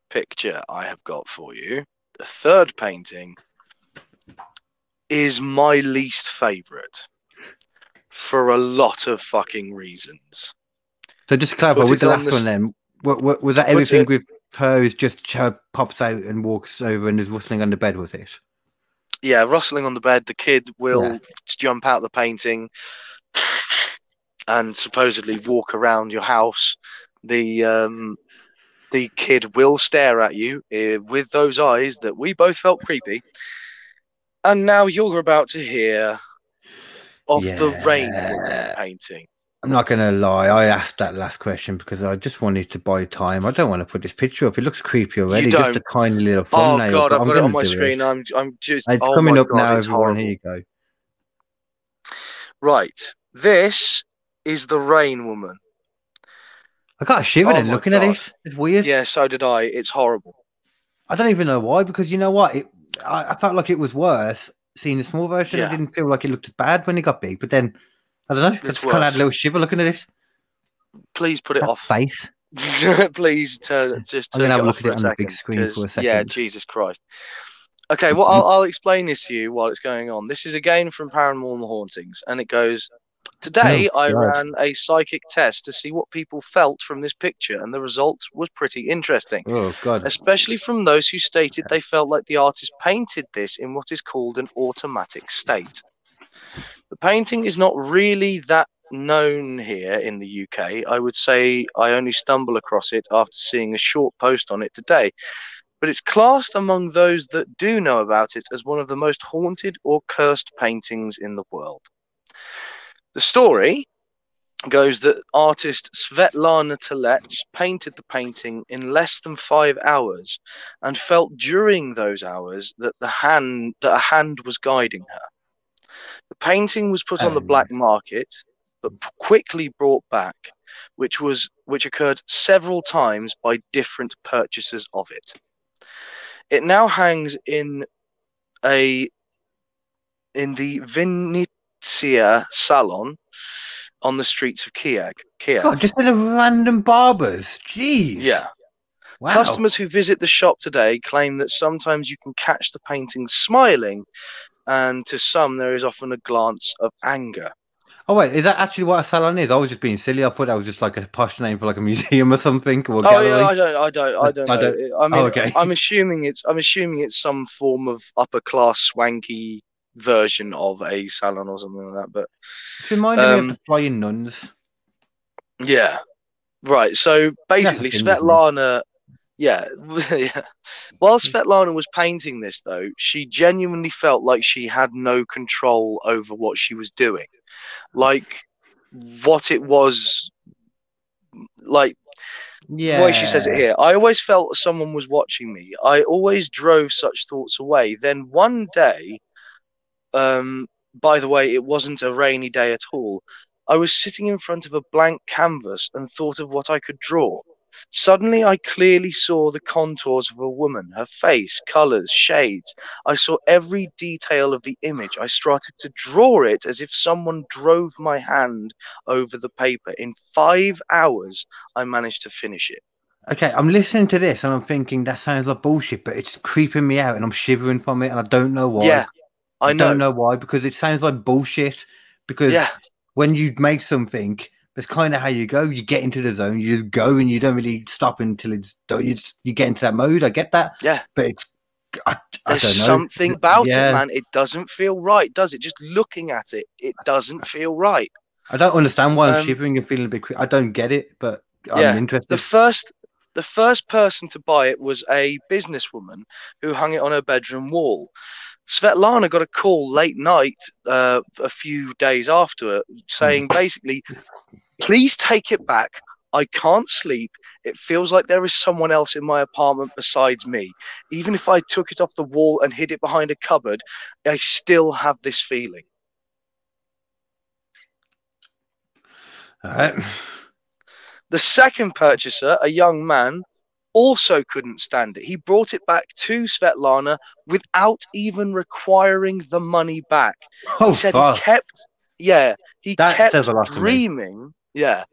picture I have got for you, the third painting, is my least favorite for a lot of fucking reasons. So just to clarify, with the last one then, what was that everything with her who's just her pops out and walks over and is rustling on the bed, was it? Yeah, rustling on the bed. The kid will jump out the painting and supposedly walk around your house. The kid will stare at you with those eyes that we both felt creepy. And now you're about to hear of the Rain Woman painting. I'm not going to lie. I asked that last question because I just wanted to buy time. I don't want to put this picture up. It looks creepy already. Just a tiny little thumbnail. Oh, God, I've got it on my screen. I'm just... It's coming up now, everyone. Horrible. Here you go. Right. This is the Rain Woman. I got a shiver then looking at this. It's weird. Yeah, so did I. It's horrible. I don't even know why, because you know what? I felt like it was worse seeing the small version. I didn't feel like it looked as bad when it got big, but then I don't know. I just kind of had a little shiver looking at this. Please put it off. Face. Please turn I'm gonna have a look at it on the big screen for a second. Yeah, Jesus Christ. Okay, well, I'll explain this to you while it's going on. This is again from Paranormal Hauntings, and it goes, today I ran a psychic test to see what people felt from this picture, and the result was pretty interesting. Oh, God. Especially from those who stated they felt like the artist painted this in what is called an automatic state. The painting is not really that known here in the UK. I would say I only stumbled across it after seeing a short post on it today. But it's classed among those that do know about it as one of the most haunted or cursed paintings in the world. The story goes that artist Svetlana Telets painted the painting in less than 5 hours and felt during those hours that a hand was guiding her. The painting was put on the black market, but quickly brought back, which occurred several times by different purchasers of it. It now hangs in the Venezia Salon on the streets of Kiev. God, just in a random barbers. Jeez. Yeah. Wow. Customers who visit the shop today claim that sometimes you can catch the painting smiling, and to some there is often a glance of anger. Oh wait, is that actually what a salon is? I was just being silly. I thought that was just like a posh name for like a museum or something. Or gallery. Yeah, I don't know. I mean, okay. I'm assuming it's some form of upper class swanky version of a salon or something like that. But it's reminded me of the Flying Nuns. Yeah, right. So basically, Svetlana. Yeah. While Svetlana was painting this, though, she genuinely felt like she had no control over what she was doing. Like, what it was, like, the way she says it here. I always felt someone was watching me. I always drove such thoughts away. Then one day, by the way, it wasn't a rainy day at all. I was sitting in front of a blank canvas and thought of what I could draw. Suddenly, I clearly saw the contours of a woman, her face, colors, shades. I saw every detail of the image. I started to draw it as if someone drove my hand over the paper. In 5 hours, I managed to finish it. Okay, I'm listening to this and I'm thinking that sounds like bullshit, but it's creeping me out and I'm shivering from it and I don't know why. Yeah, I know. Don't know why, because it sounds like bullshit. Because when you make something, that's kind of how you go. You get into the zone, you just go, and you don't really stop until it's done. You get into that mode. I get that. Yeah, but it's I there's don't know. Something about it, man. It doesn't feel right, does it? Just looking at it, it doesn't feel right. I don't understand why I'm shivering and feeling a bit. I don't get it, but I'm interested. The first person to buy it was a businesswoman who hung it on her bedroom wall. Svetlana got a call late night a few days after it, saying basically, please take it back. I can't sleep. It feels like there is someone else in my apartment besides me. Even if I took it off the wall and hid it behind a cupboard, I still have this feeling. All right. The second purchaser, a young man, also couldn't stand it. He brought it back to Svetlana without even requiring the money back. Oh, he said he kept dreaming. Yeah.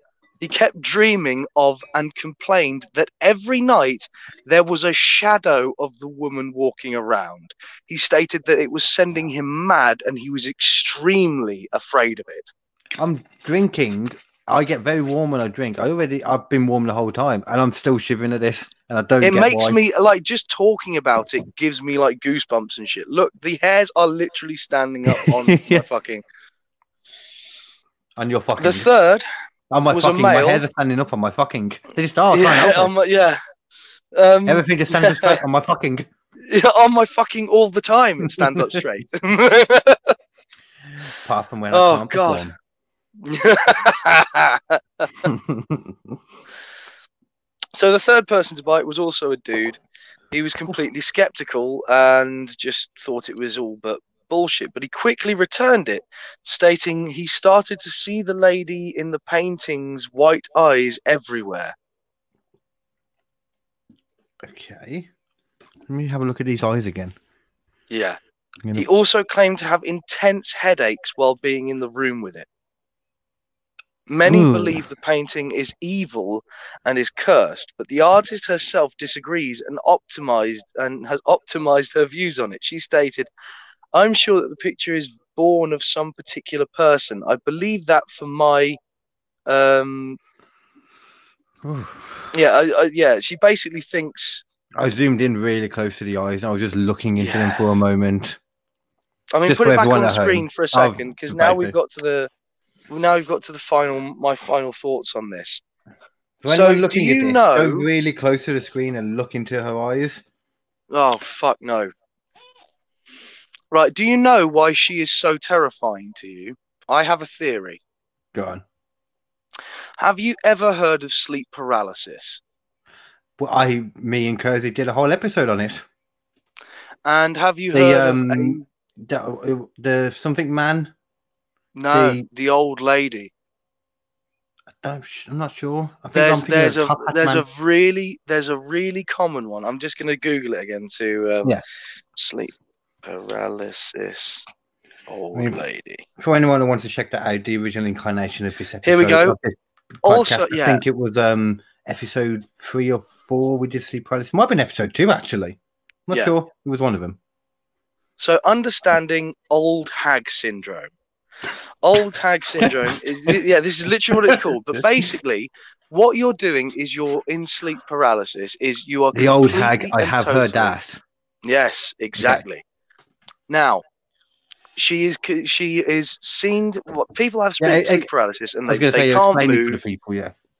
He kept dreaming of and complained that every night there was a shadow of the woman walking around. He stated that it was sending him mad and he was extremely afraid of it. I'm drinking. I get very warm when I drink. I've been warm the whole time and I'm still shivering at this and I don't get why. It makes me, like, just talking about it gives me like goosebumps and shit. Look, the hairs are literally standing up on my fucking... On your fucking... The third... My hairs are standing up on my fucking. They just are. Everything just stands up straight on my fucking. Yeah, on my fucking all the time. It stands up straight. Apart from when I can't perform. So the third person to buy it was also a dude. He was completely skeptical and just thought it was all but bullshit, but he quickly returned it, stating he started to see the lady in the painting's white eyes everywhere. Okay. Let me have a look at these eyes again. Yeah. He also claimed to have intense headaches while being in the room with it. Many believe the painting is evil and is cursed, but the artist herself disagrees and has optimized her views on it. She stated, I'm sure that the picture is born of some particular person. I believe that for my, she basically thinks. I zoomed in really close to the eyes and I was just looking into them for a moment. I mean, just put it back on the screen for a second, because now we've got to the my final thoughts on this. So looking at this, go really close to the screen and look into her eyes. Oh fuck no. Right, do you know why she is so terrifying to you? I have a theory. Go on. Have you ever heard of sleep paralysis? Well, me and Kersey did a whole episode on it. And have you heard of the something man? No, the old lady. I'm not sure. I think there's I'm a really common one. I'm just going to Google it again to sleep paralysis old lady. For anyone who wants to check that out, the original incarnation of this episode. Here we go. Also, I think it was episode 3 or 4. We did sleep paralysis. Might have been episode 2 actually. I'm not sure. It was one of them. So, understanding old hag syndrome. Old hag syndrome is this is literally what it's called. But basically, what you're doing is you're in sleep paralysis. Is you are the old hag? I have heard that. Yes, exactly. Okay. Now, she is seen. People have sleep paralysis, and they can't move. For the people,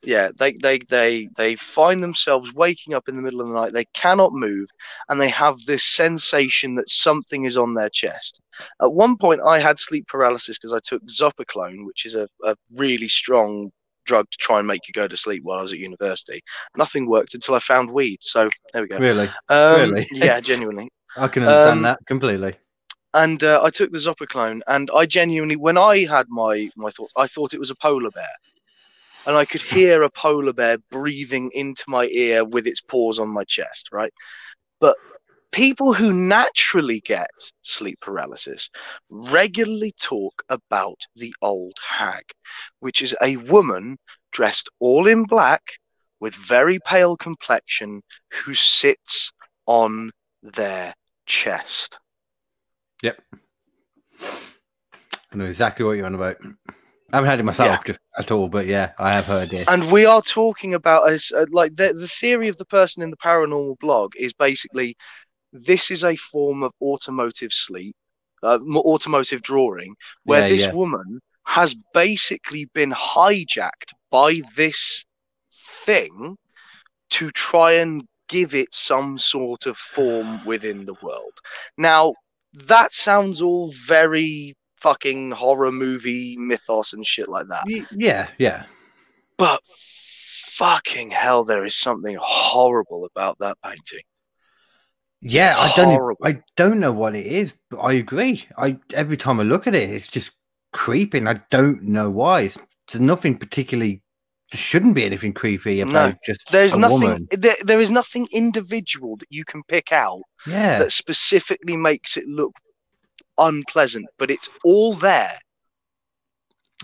Yeah, they find themselves waking up in the middle of the night. They cannot move, and they have this sensation that something is on their chest. At one point, I had sleep paralysis because I took Zopiclone, which is a really strong drug to try and make you go to sleep while I was at university. Nothing worked until I found weed. So there we go. Really? Really? Yeah, genuinely. I can understand that completely. And I took the Zopiclone, and I genuinely, when I had my thoughts, I thought it was a polar bear. And I could hear a polar bear breathing into my ear with its paws on my chest, right? But people who naturally get sleep paralysis regularly talk about the old hag, which is a woman dressed all in black with very pale complexion who sits on their chest. Yep. I know exactly what you're on about. I haven't had it myself at all, but yeah, I have heard it. And we are talking about like the theory of the person in the paranormal blog is basically this is a form of automotive sleep, automotive drawing, where this woman has basically been hijacked by this thing to try and give it some sort of form within the world. Now, that sounds all very fucking horror movie mythos and shit like that. Yeah. But fucking hell, there is something horrible about that painting. Yeah, I don't know what it is, but I agree. Every time I look at it, it's just creeping. I don't know why. There's nothing particularly. There shouldn't be anything creepy about woman. There is nothing individual that you can pick out that specifically makes it look unpleasant, but it's all there.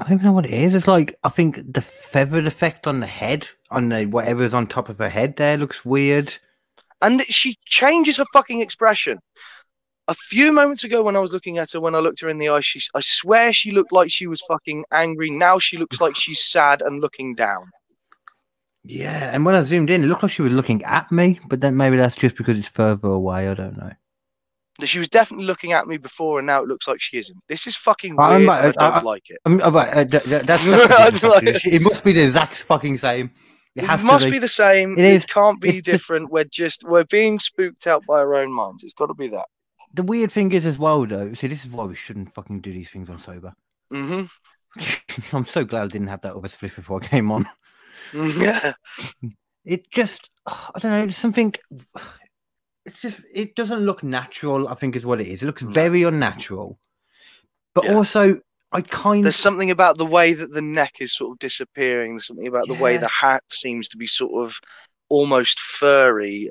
I don't know what it is. It's like, I think the feathered effect on the head, on the whatever's on top of her head there, looks weird. And she changes her fucking expression. A few moments ago when I was looking at her, when I looked her in the eye, I swear she looked like she was fucking angry. Now she looks like she's sad and looking down. Yeah, and when I zoomed in, it looked like she was looking at me, but then maybe that's just because it's further away. I don't know. She was definitely looking at me before, and now it looks like she isn't. This is fucking weird. I don't like it. It must be the exact fucking same. It must be the same. It can't be different. We're being spooked out by our own minds. It's got to be that. The weird thing is as well, though. See, this is why we shouldn't fucking do these things on sober. Mm-hmm. I'm so glad I didn't have that other split before I came on. Yeah. It just, I don't know, something. It doesn't look natural, I think is what it is. It looks very unnatural. But also, there's something about the way that the neck is sort of disappearing. There's something about the way the hat seems to be sort of almost furry.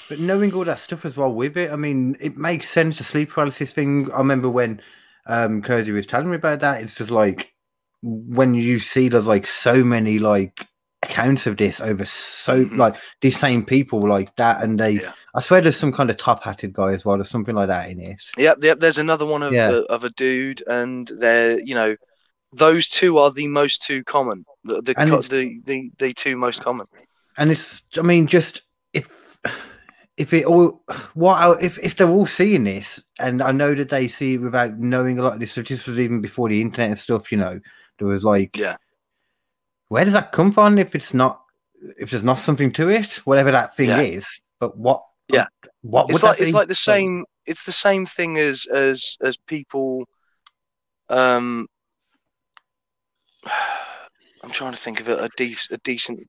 But knowing all that stuff as well with it, I mean, it makes sense, the sleep paralysis thing. I remember when Kersey was telling me about that, it's just like, when you see there's like so many like accounts of this over like these same people like that, and I swear there's some kind of top-hatted guy as well. There's something like that in it. Yep. There's another one of a dude, and they're those two are the most two common. The two most common. And it's, I mean, just if they're all seeing this, and I know that they see it without knowing a lot of this stuff. This was even before the internet and stuff. There was like, where does that come from? If there's not something to it, whatever that thing is. But what? Yeah, what it's would like? that be? It's like the same. It's the same thing as people. trying to think of a decent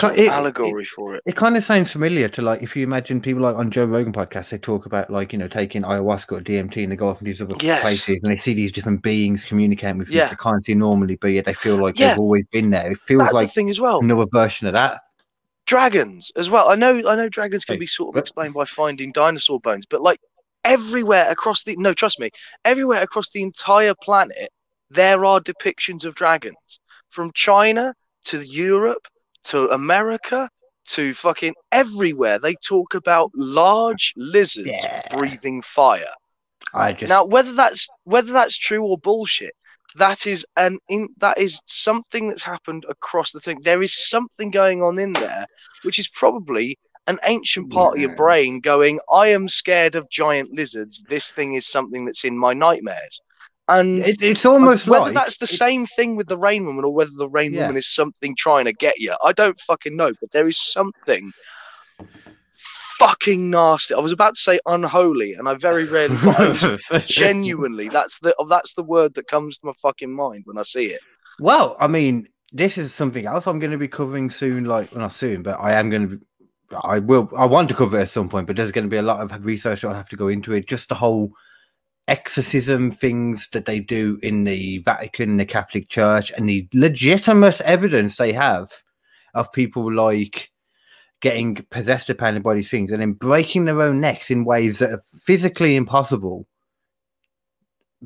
allegory for it. It kind of sounds familiar to, like, if you imagine people like on Joe Rogan podcast, they talk about, like, you know, taking ayahuasca or DMT and they go off in these other places and they see these different beings communicating with people they can't see normally, but yet they feel like they've always been there. It feels like the thing as well. Another version of that. Dragons as well. I know dragons can be sort of explained by finding dinosaur bones, but like everywhere across the everywhere across the entire planet, there are depictions of dragons. From China to Europe to America to fucking everywhere, they talk about large lizards breathing fire. Now, whether that's true or bullshit, that is something that's happened across the thing. There is something going on in there, which is probably an ancient part of your brain going, I am scared of giant lizards. This thing is something that's in my nightmares. And it's almost whether that's the same thing with the Rain Woman or whether the Rain Woman is something trying to get you, I don't fucking know. But there is something fucking nasty. I was about to say unholy, and I very rarely, but genuinely, that's the word that comes to my fucking mind when I see it. Well, I mean, this is something else I'm going to be covering soon. Like, well, not soon, but I am going to be. I want to cover it at some point, but there's going to be a lot of research I'll have to go into it. Just the whole exorcism things that they do in the Vatican, the Catholic Church, and the legitimate evidence they have of people like getting possessed apparently by these things and then breaking their own necks in ways that are physically impossible,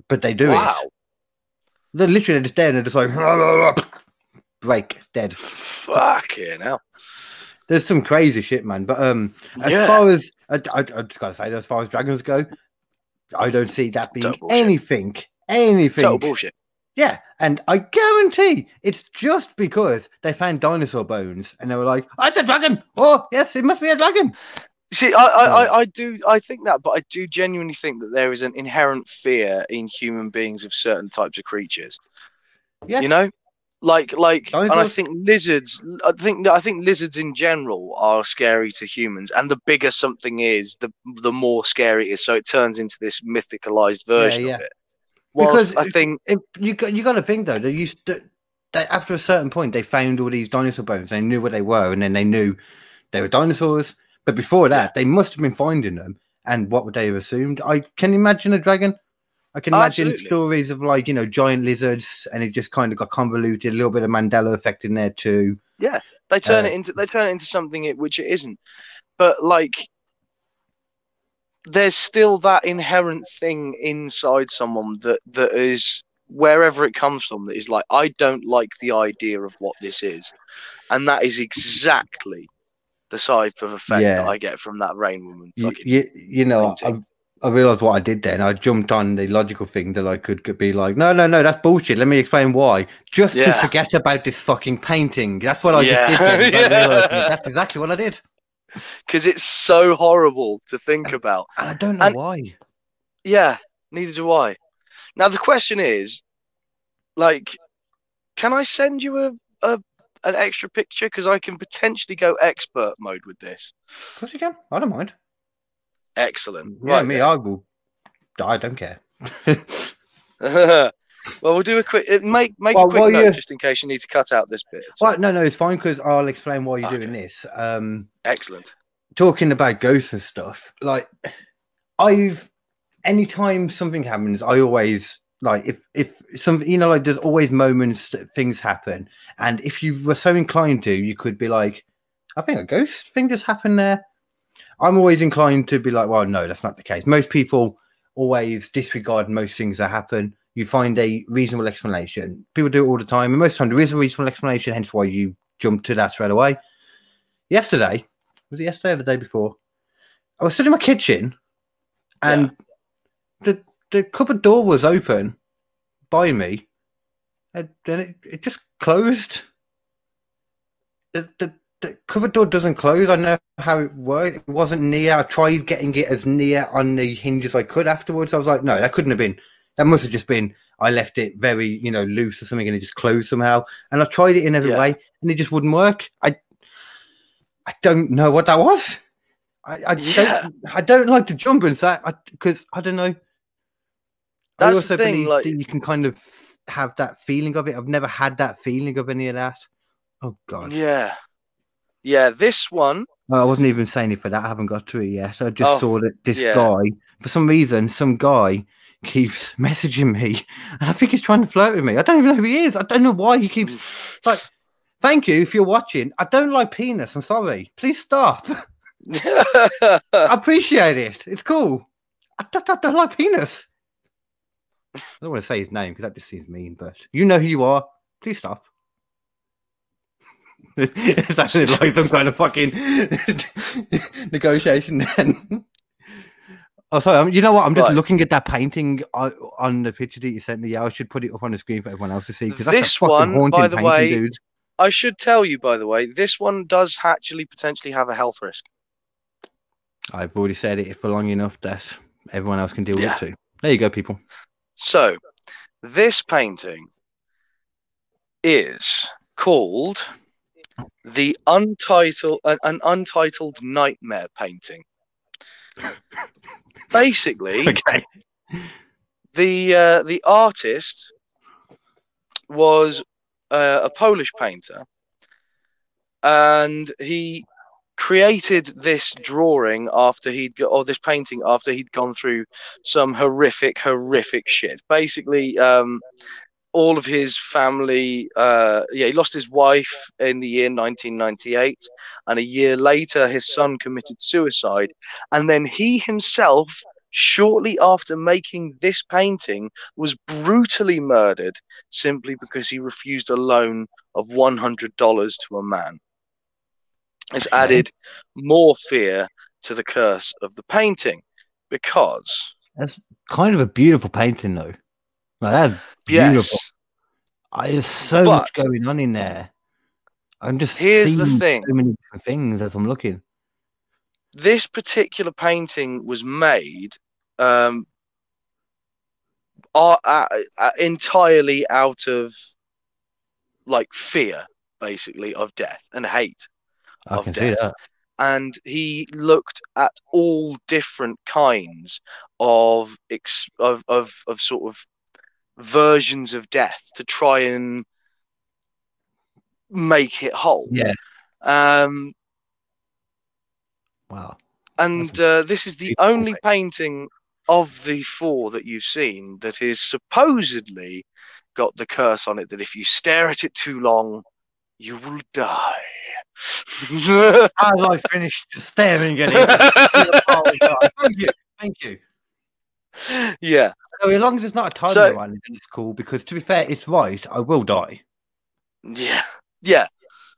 but they do it. They're literally just dead and they're just like break dead. Fucking hell. There's some crazy shit, man. But as far as I just gotta say, as far as dragons go, I don't see that being anything. Total bullshit. Yeah, and I guarantee it's just because they found dinosaur bones and they were like, "Oh, it's a dragon! Oh, yes, it must be a dragon." See, I think that, but I do genuinely think that there is an inherent fear in human beings of certain types of creatures. Yeah, you know, like, and I think lizards. I think lizards in general are scary to humans, and the bigger something is, the more scary it is. So it turns into this mythicalized version of it. Because I think you got to think though, they after a certain point they found all these dinosaur bones. They knew what they were, and then they knew they were dinosaurs. But before that, they must have been finding them. And what would they have assumed? I can imagine a dragon. I can imagine stories of, like, you know, giant lizards, and it just kind of got convoluted. A little bit of Mandela effect in there too. Yeah, they turn it into something which it isn't. But like, there's still that inherent thing inside someone that is, wherever it comes from, that is like, I don't like the idea of what this is, and that is exactly the type of effect that I get from that Rain Woman. You know, I realised what I did then. I jumped on the logical thing that I could be like, no, that's bullshit. Let me explain why. Just to forget about this fucking painting. That's what I just did then. That's exactly what I did. Because it's so horrible to think about. And I don't know why. Yeah, neither do I. Now, the question is, like, can I send you an extra picture? Because I can potentially go expert mode with this. Of course you can. I don't mind. Excellent. Yeah, right, I don't care. Well, we'll do a quick. Make a quick note just in case you need to cut out this bit. Well, no, it's fine because I'll explain why you're doing this. Excellent. Talking about ghosts and stuff, like, anytime something happens, I always, like, if some, you know, like, there's always moments that things happen, and if you were so inclined to, you could be like, I think a ghost thing just happened there. I'm always inclined to be like, well, no, that's not the case. Most people always disregard most things that happen. You find a reasonable explanation. People do it all the time, and most of the time there is a reasonable explanation, hence why you jump to that straight away. Yesterday, was it yesterday or the day before? I was sitting in my kitchen, and the cupboard door was open by me, and then it just closed. The cupboard door doesn't close. I know how it works. It wasn't near. I tried getting it as near on the hinge as I could afterwards. I was like, no, that couldn't have been. That must have just been, I left it very, you know, loose or something, and it just closed somehow. And I tried it in every way, and it just wouldn't work. I don't know what that was. I don't like to jump into that because I don't know. That's I also the thing, believe like, that you can kind of have that feeling of it. I've never had that feeling of any of that. Oh God. Yeah. This one. No, I wasn't even saying it for that. I haven't got to it yet. So I just saw that this guy, for some reason, some guy keeps messaging me, and I think he's trying to flirt with me. I don't even know who he is. I don't know why he keeps like. Thank you if you're watching. I don't like penis. I'm sorry. Please stop. I appreciate it. It's cool. I don't like penis. I don't want to say his name because that just seems mean, but you know who you are. Please stop. It's actually like some kind of fucking negotiation then. Oh, sorry. You know what? I'm just looking at that painting on the picture that you sent me. Yeah, I should put it up on the screen for everyone else to see. Because that's a fucking haunting by the painting, way, dude. I should tell you, by the way, this one does actually potentially have a health risk. I've already said it for long enough that everyone else can deal with it too. There you go, people. So, this painting is called an untitled nightmare painting. Basically, the artist was a Polish painter, and he created this drawing this painting after he'd gone through some horrific shit. Basically, all of his family, he lost his wife in the year 1998, and a year later his son committed suicide, and then he himself, shortly after making this painting, was brutally murdered simply because he refused a loan of $100 to a man. It's added more fear to the curse of the painting, because that's kind of a beautiful painting, though. Like, that's beautiful. Yes. There's so much going on in there. I'm just here's seeing the thing. So many different things as I'm looking. This particular painting was made entirely out of like fear, basically, of death and hate of death. See that. And he looked at all different kinds of sort of versions of death to try and make it whole. Yeah. Wow. And this is the only painting of the 4 that you've seen that is supposedly got the curse on it that if you stare at it too long, you will die. As I finished staring at it. Thank you. Yeah. So as long as it's not a timely one, then it's cool, because to be fair, it's right. I will die. Yeah. Yeah.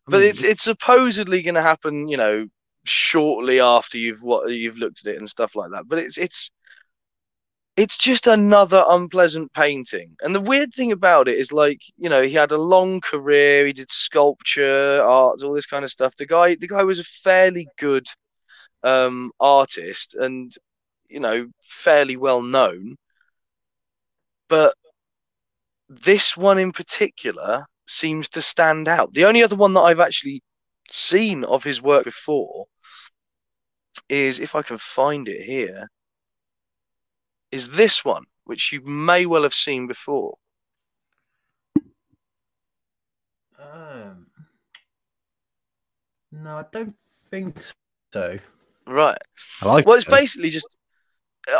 But it's supposedly going to happen, you know, shortly after you've looked at it and stuff like that. But it's just another unpleasant painting. And the weird thing about it is, like, you know, he had a long career. He did sculpture, art, all this kind of stuff. The guy was a fairly good artist, and, you know, fairly well known. But this one in particular seems to stand out. The only other one that I've actually seen of his work before is, if I can find it here, is this one, which you may well have seen before. No, I don't think so. Right. Well, it's basically just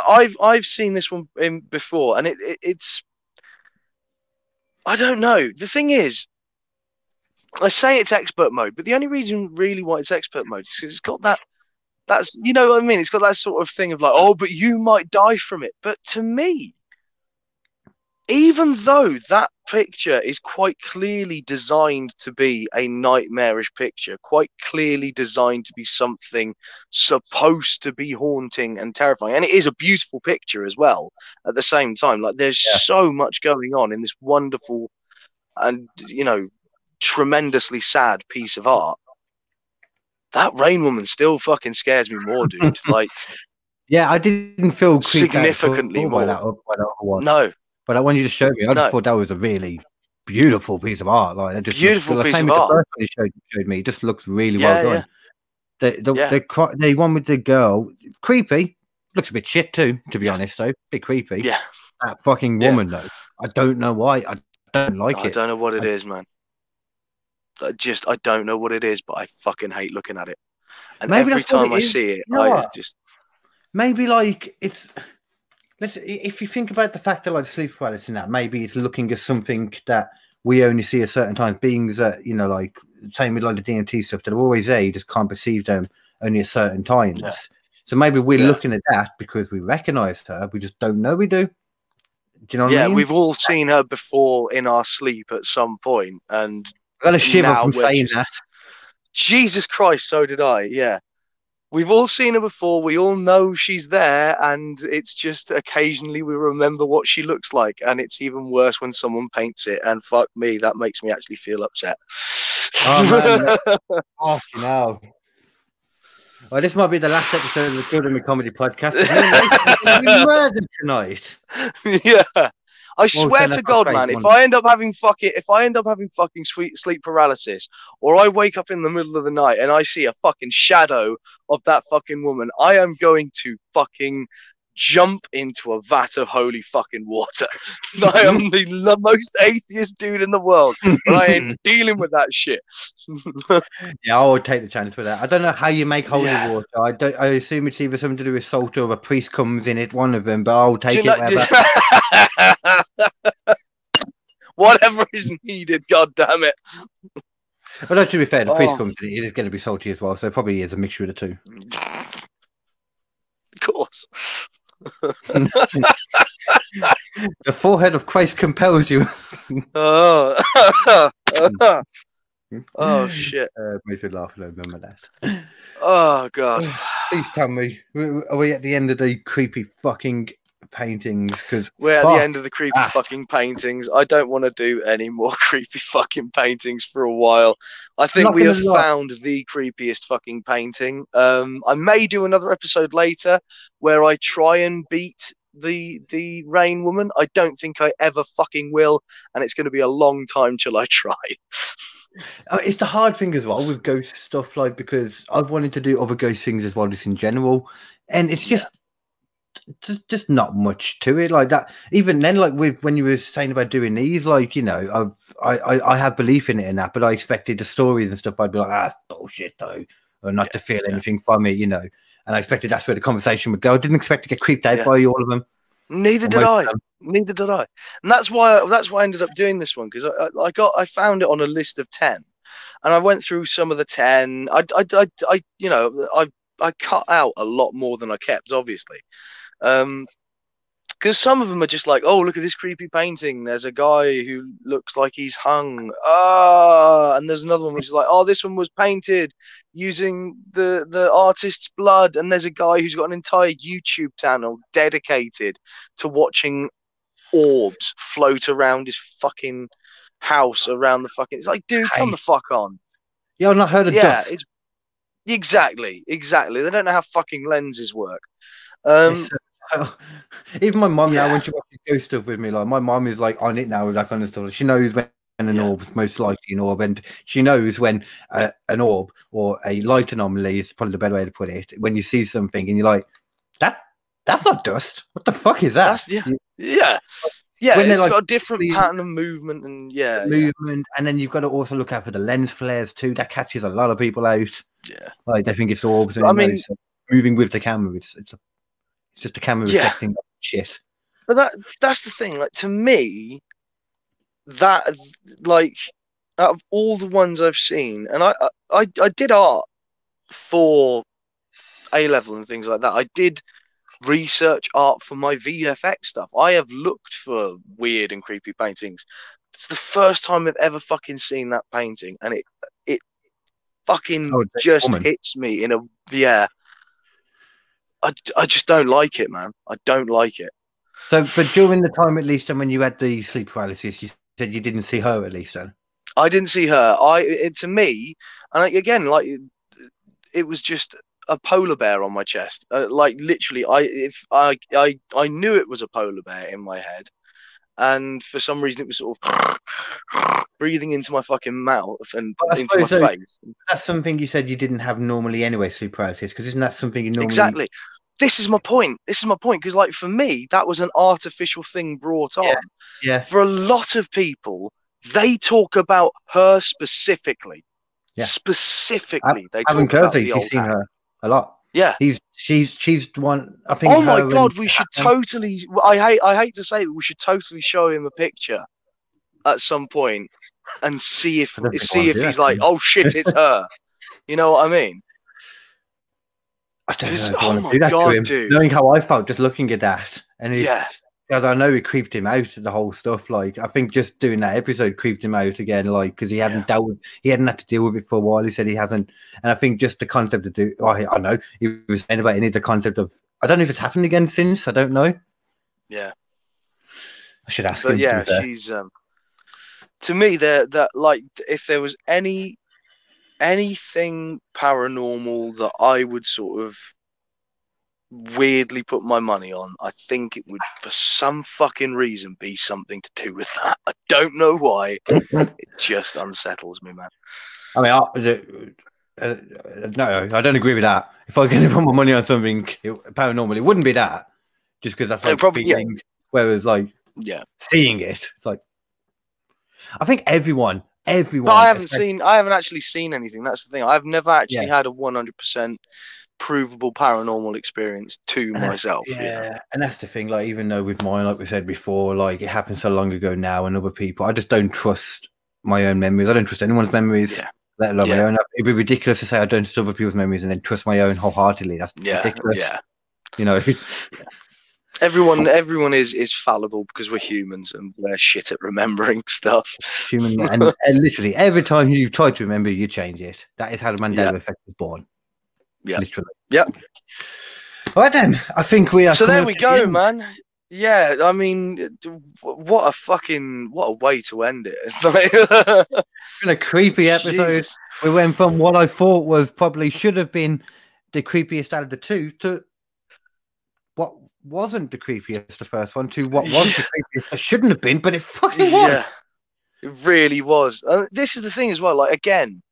I've seen this one before, and it's I don't know. The thing is, I say it's expert mode, but the only reason really why it's expert mode is because it's got that's, you know what I mean? It's got that sort of thing of like, oh, but you might die from it. But to me, even though that picture is quite clearly designed to be a nightmarish picture, quite clearly designed to be something supposed to be haunting and terrifying, and it is a beautiful picture as well at the same time. Like, there's so much going on in this wonderful and, you know, tremendously sad piece of art. That Rain Woman still fucking scares me more, dude. Like, yeah, I didn't feel significantly more by that one. No, but that one you just showed me, I just thought that was a really beautiful piece of art. Like, that just beautiful piece of art. The first one you showed me, it just looks really well done. The one with the girl, creepy. Looks a bit shit too, to be honest. Though, a bit creepy. Yeah, that fucking woman though. I don't know why. I don't like it. I don't know what it is, man. I don't know what it is, but I fucking hate looking at it. And maybe every time I see it, I just maybe like it's. If you think about the fact that like sleep paralysis and that, maybe it's looking at something that we only see at certain times. Beings that like same with like the DMT stuff that are always there, you just can't perceive them only at certain times. Yeah. So maybe we're looking at that because we recognise her, we just don't know we do. Do you know what I mean? Yeah, we've all seen her before in our sleep at some point, and I got a shiver from saying that. Jesus Christ, so did I. Yeah. We've all seen her before. We all know she's there, and it's just occasionally we remember what she looks like, and it's even worse when someone paints it. And fuck me, that makes me actually feel upset. Oh man, no. Well, this might be the last episode of the Good in the Comedy podcast. Murdered tonight. Yeah. I swear to God, man, if I end up having fucking sleep paralysis, or I wake up in the middle of the night and I see a fucking shadow of that fucking woman, I am going to fucking jump into a vat of holy fucking water. I am the most atheist dude in the world, but I ain't dealing with that shit. Yeah, I would take the chance for that. I don't know how you make holy water. I assume it's either something to do with salt or a priest comes in it, one of them, but I'll take it. Whatever is needed, god damn it. But no, to be fair, the priest comes in it is going to be salty as well, so it probably is a mixture of the two. Of course. The forehead of Christ compels you. Oh shit. Makes me laugh, I remember that. Oh god. Please tell me, are we at the end of the creepy fucking paintings? Because we're at the end of the creepy fucking paintings. I don't want to do any more creepy fucking paintings for a while. I think we have found the creepiest fucking painting. I may do another episode later where I try and beat the rain woman. I don't think I ever fucking will, and it's going to be a long time till I try. It's the hard thing as well with ghost stuff, like, because I've wanted to do other ghost things as well, just in general, and it's just not much to it like that. Even then, like when you were saying about doing these, like, I have belief in it and that, but I expected the stories and stuff. I'd be like, bullshit though, or not to feel anything from it, and I expected that's where the conversation would go. I didn't expect to get creeped out by all of them. Neither did I. Neither did I. And that's why I ended up doing this one, because I found it on a list of 10, and I went through some of the 10. I cut out a lot more than I kept, obviously. Because some of them are just like, oh, look at this creepy painting. There's a guy who looks like he's hung. And there's another one which is like, oh, this one was painted using the artist's blood. And there's a guy who's got an entire YouTube channel dedicated to watching orbs float around his fucking house around the fucking... It's like, dude, come the fuck on. Yeah, I've not heard of dust. It's... Exactly. They don't know how fucking lenses work. Even my mum now, when she watches ghost stuff with me, like, my mum is like on it now with that kind of stuff. She knows when an orb's most likely an orb, and she knows when an orb or a light anomaly is probably the better way to put it. When you see something and you're like, that's not dust. What the fuck is that? Yeah. When it's got a different pattern of movement and and then you've got to also look out for the lens flares too. That catches a lot of people out. Yeah, like they think it's orbs. And moving with the camera, it's just the camera reflecting shit. But that's the thing. Like, to me, that, like, out of all the ones I've seen, and I did art for A-level and things like that. I did research art for my VFX stuff. I have looked for weird and creepy paintings. It's the first time I've ever fucking seen that painting, and it fucking just hits me in a I just don't like it, man. I don't like it. So, but during the time, at least, and when you had the sleep paralysis, you said you didn't see her, at least, then? I didn't see her. To me, and again, like, it was just a polar bear on my chest. Like, literally, I knew it was a polar bear in my head, and for some reason, it was sort of breathing into my fucking mouth and into my face. That's something you said you didn't have normally anyway, sleep paralysis, because isn't that something you normally... Exactly. this is my point. Because, like, for me, that was an artificial thing brought on. Yeah. For a lot of people, they talk about her specifically. Yeah. Specifically, they talk about the old seen her a lot. Yeah. She's the one, I think. Oh my God, we should totally. I hate to say it, we should totally show him a picture at some point and see if he's like, oh shit, it's her. You know what I mean? I don't know if I want to do that to him. Dude. Knowing how I felt just looking at that, and because I know it creeped him out, the whole stuff. Like, I think just doing that episode creeped him out again, like, because he hadn't had to deal with it for a while. He said he hasn't, and I think just the concept of I know he was saying about the concept of. I don't know if it's happened again since. I don't know. Yeah, I should ask him. Yeah, she's to me that like if there was anything paranormal that I would sort of weirdly put my money on, I think it would, for some fucking reason, be something to do with that. I don't know why. It just unsettles me, man. I mean, no, I don't agree with that. If I was going to put my money on something paranormal, it wouldn't be that. Just because that's like probably, feeling, whereas like seeing it, it's like I think everyone. But I haven't actually seen anything. That's the thing. I've never actually had a 100% provable paranormal experience to myself. And that's the thing. Like, even though with mine, like we said before, like it happened so long ago now, and other people, I just don't trust my own memories. I don't trust anyone's memories, let alone my own. It'd be ridiculous to say I don't trust other people's memories and then trust my own wholeheartedly. That's ridiculous. Yeah. You know. Everyone is fallible because we're humans and we're shit at remembering stuff. Human, and literally every time you try to remember, you change it. That is how the Mandela effect was born. Yeah, literally. Yeah. All right then, I think we are. So there we go, man. Yeah, I mean, what a way to end it. It's been a creepy episode. Jesus. We went from what I thought was probably should have been the creepiest out of the two to what wasn't the creepiest, the first one, to what was the creepiest. It shouldn't have been, but it fucking was. Yeah, it really was. This is the thing as well. Like, again,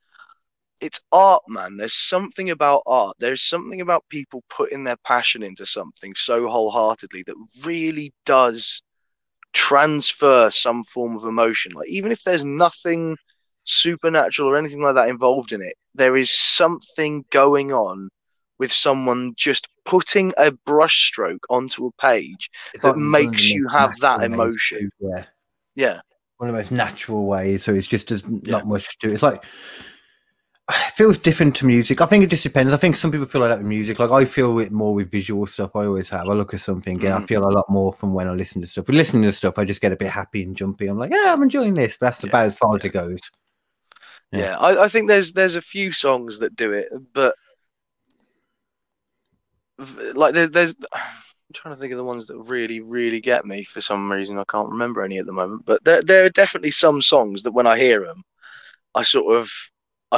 it's art, man. There's something about art. There's something about people putting their passion into something so wholeheartedly that really does transfer some form of emotion. Like, even if there's nothing supernatural or anything like that involved in it, there is something going on with someone just putting a brushstroke onto a page that makes you have that emotion. Yeah. One of the most natural ways. So it's just there's not much to it. It's like, it feels different to music. I think it just depends. I think some people feel like that with music. Like, I feel it more with visual stuff. I always have. I look at something and I feel a lot more from when I listen to stuff. With listening to stuff, I just get a bit happy and jumpy. I'm like, yeah, I'm enjoying this. But that's about as far as it goes. Yeah, I think there's a few songs that do it, but like there's I'm trying to think of the ones that really, really get me for some reason. I can't remember any at the moment, but there are definitely some songs that when I hear them, I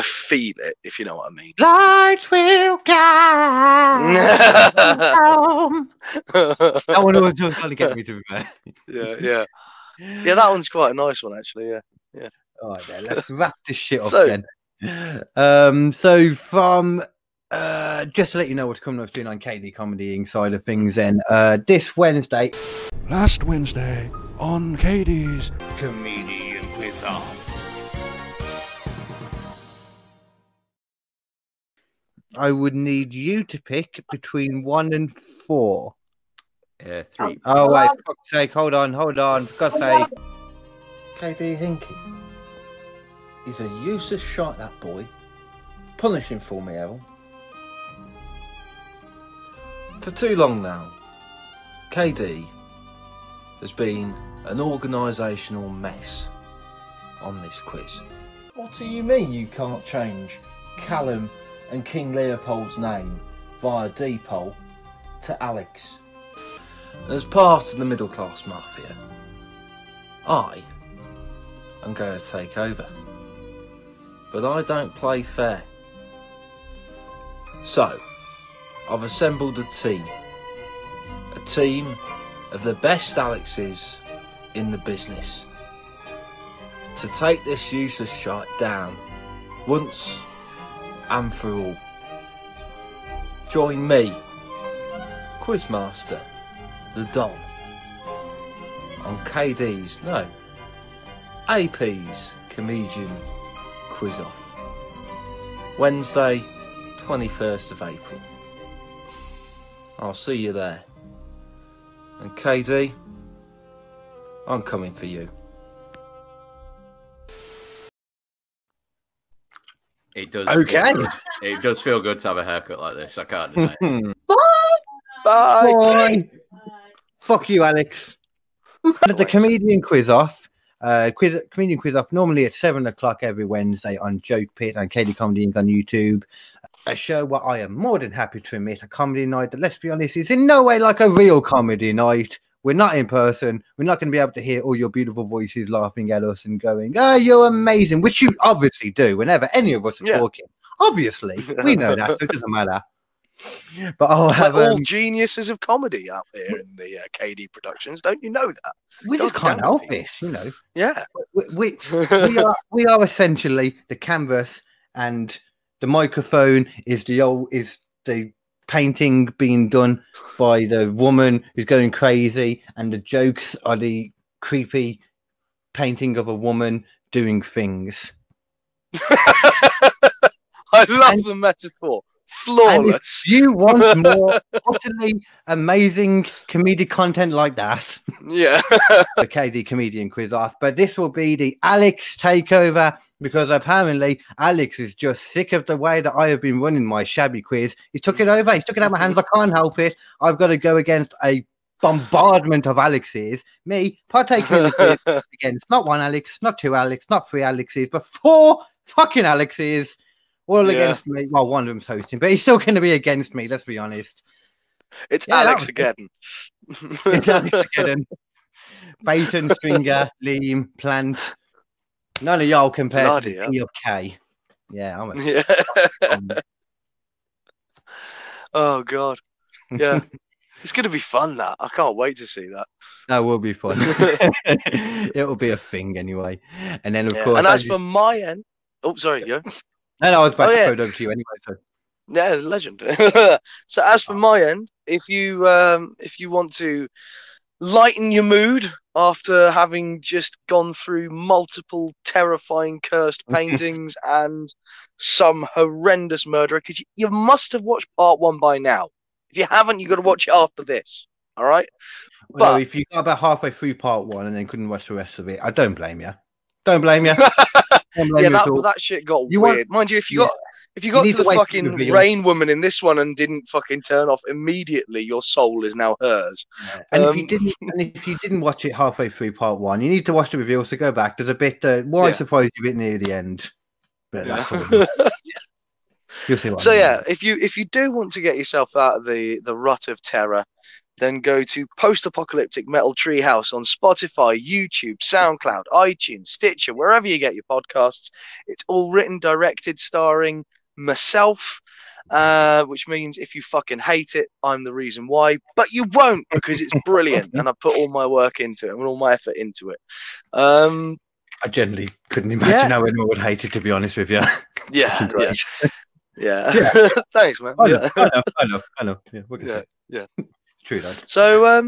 feel it, if you know what I mean. Lights will guide. That one was trying to get me to be fair. Yeah, that one's quite a nice one, actually. Yeah. All right, then, let's wrap this shit up again. So from just to let you know what's coming up soon on KD Comedy side of things, then this Wednesday, last Wednesday on KD's Comedian Quiz Off. I would need you to pick between 1 and 4. 3. Oh wait, for fuck's sake, hold on, for God's sake. KD Hinky. He's a useless shite, that boy. Punish him for me, Errol. For too long now, KD has been an organisational mess on this quiz. What do you mean you can't change Callum and King Leopold's name via Depol to Alex? As part of the middle class mafia, I am going to take over. But I don't play fair. So, I've assembled a team of the best Alexes in the business, to take this useless shite down once and for all. Join me Quizmaster, the Don, on KD's, no, AP's Comedian Quiz Off. Wednesday, 21st of April. I'll see you there. And KD, I'm coming for you. It does. Okay. It does feel good to have a haircut like this. I can't deny it. Bye. Bye. Fuck you, Alex. The comedian quiz off. Comedian quiz off normally at 7 o'clock every Wednesday on Joke Pit and KD Comedy Inc. on YouTube. A show where I am more than happy to admit a comedy night that, let's be honest, is in no way like a real comedy night. We're not in person. We're not going to be able to hear all your beautiful voices laughing at us and going, "Oh, you're amazing," which you obviously do whenever any of us are talking. Obviously, we know that, so it doesn't matter. But I'll have all geniuses of comedy out there in the KD productions. Don't you know that? We just can't help this, you know. Yeah, we are essentially the canvas, and the microphone is the painting being done by the woman who's going crazy, and the jokes are the creepy painting of a woman doing things. I love the metaphor. Flawless. If you want more utterly amazing comedic content like that, yeah, the KD Comedian Quiz Off. But this will be the Alex takeover, because apparently Alex is just sick of the way that I have been running my shabby quiz. He took it over. He took it out of my hands. I can't help it. I've got to go against a bombardment of Alexes. Me partaking in the quiz against not one Alex, not two Alex, not three Alexes, but four fucking Alexes. All against me. Well, one of them's hosting, but he's still going to be against me. Let's be honest. It's Alex again. It's Alex again. Baton, Stringer, Liam, Plant. None of y'all compared to the P of K. Yeah, I'm a... Oh God. Yeah. It's going to be fun, that. I can't wait to see that. That will be fun. It will be a thing anyway. And then, of course... And as for my end... Oh, sorry, yeah. No, I was about to throw it over to you anyway. So. Yeah, legend. So as for my end, if you want to lighten your mood after having just gone through multiple terrifying cursed paintings and some horrendous murderer, because you must have watched part 1 by now. If you haven't, you've got to watch it after this. All right? Well, if you got about halfway through part 1 and then couldn't watch the rest of it, I don't blame you. Don't blame you. That shit got weird. Mind you, if you got to the fucking rain woman in this one and didn't fucking turn off immediately, your soul is now hers. Yeah. And if you didn't watch it halfway through part 1, you need to watch the reveal. So go back. There's a bit I surprised you a bit near the end, but that's all. You'll see what if you do want to get yourself out of the rut of terror, then go to Post-Apocalyptic Metal Treehouse on Spotify, YouTube, SoundCloud, iTunes, Stitcher, wherever you get your podcasts. It's all written, directed, starring myself, which means if you fucking hate it, I'm the reason why. But you won't, because it's brilliant, and I put all my work into it and all my effort into it. I generally couldn't imagine how anyone would hate it, to be honest with you. Yeah. Thanks, man. I know. Yeah. True, though. So,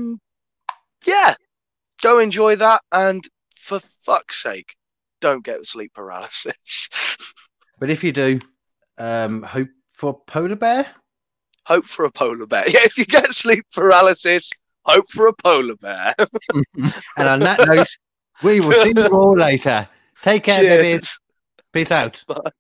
go enjoy that, and for fuck's sake, don't get sleep paralysis. But if you do, hope for a polar bear? Hope for a polar bear. Yeah, if you get sleep paralysis, hope for a polar bear. And on that note, we will see you all later. Take care, babies. Peace out. Bye.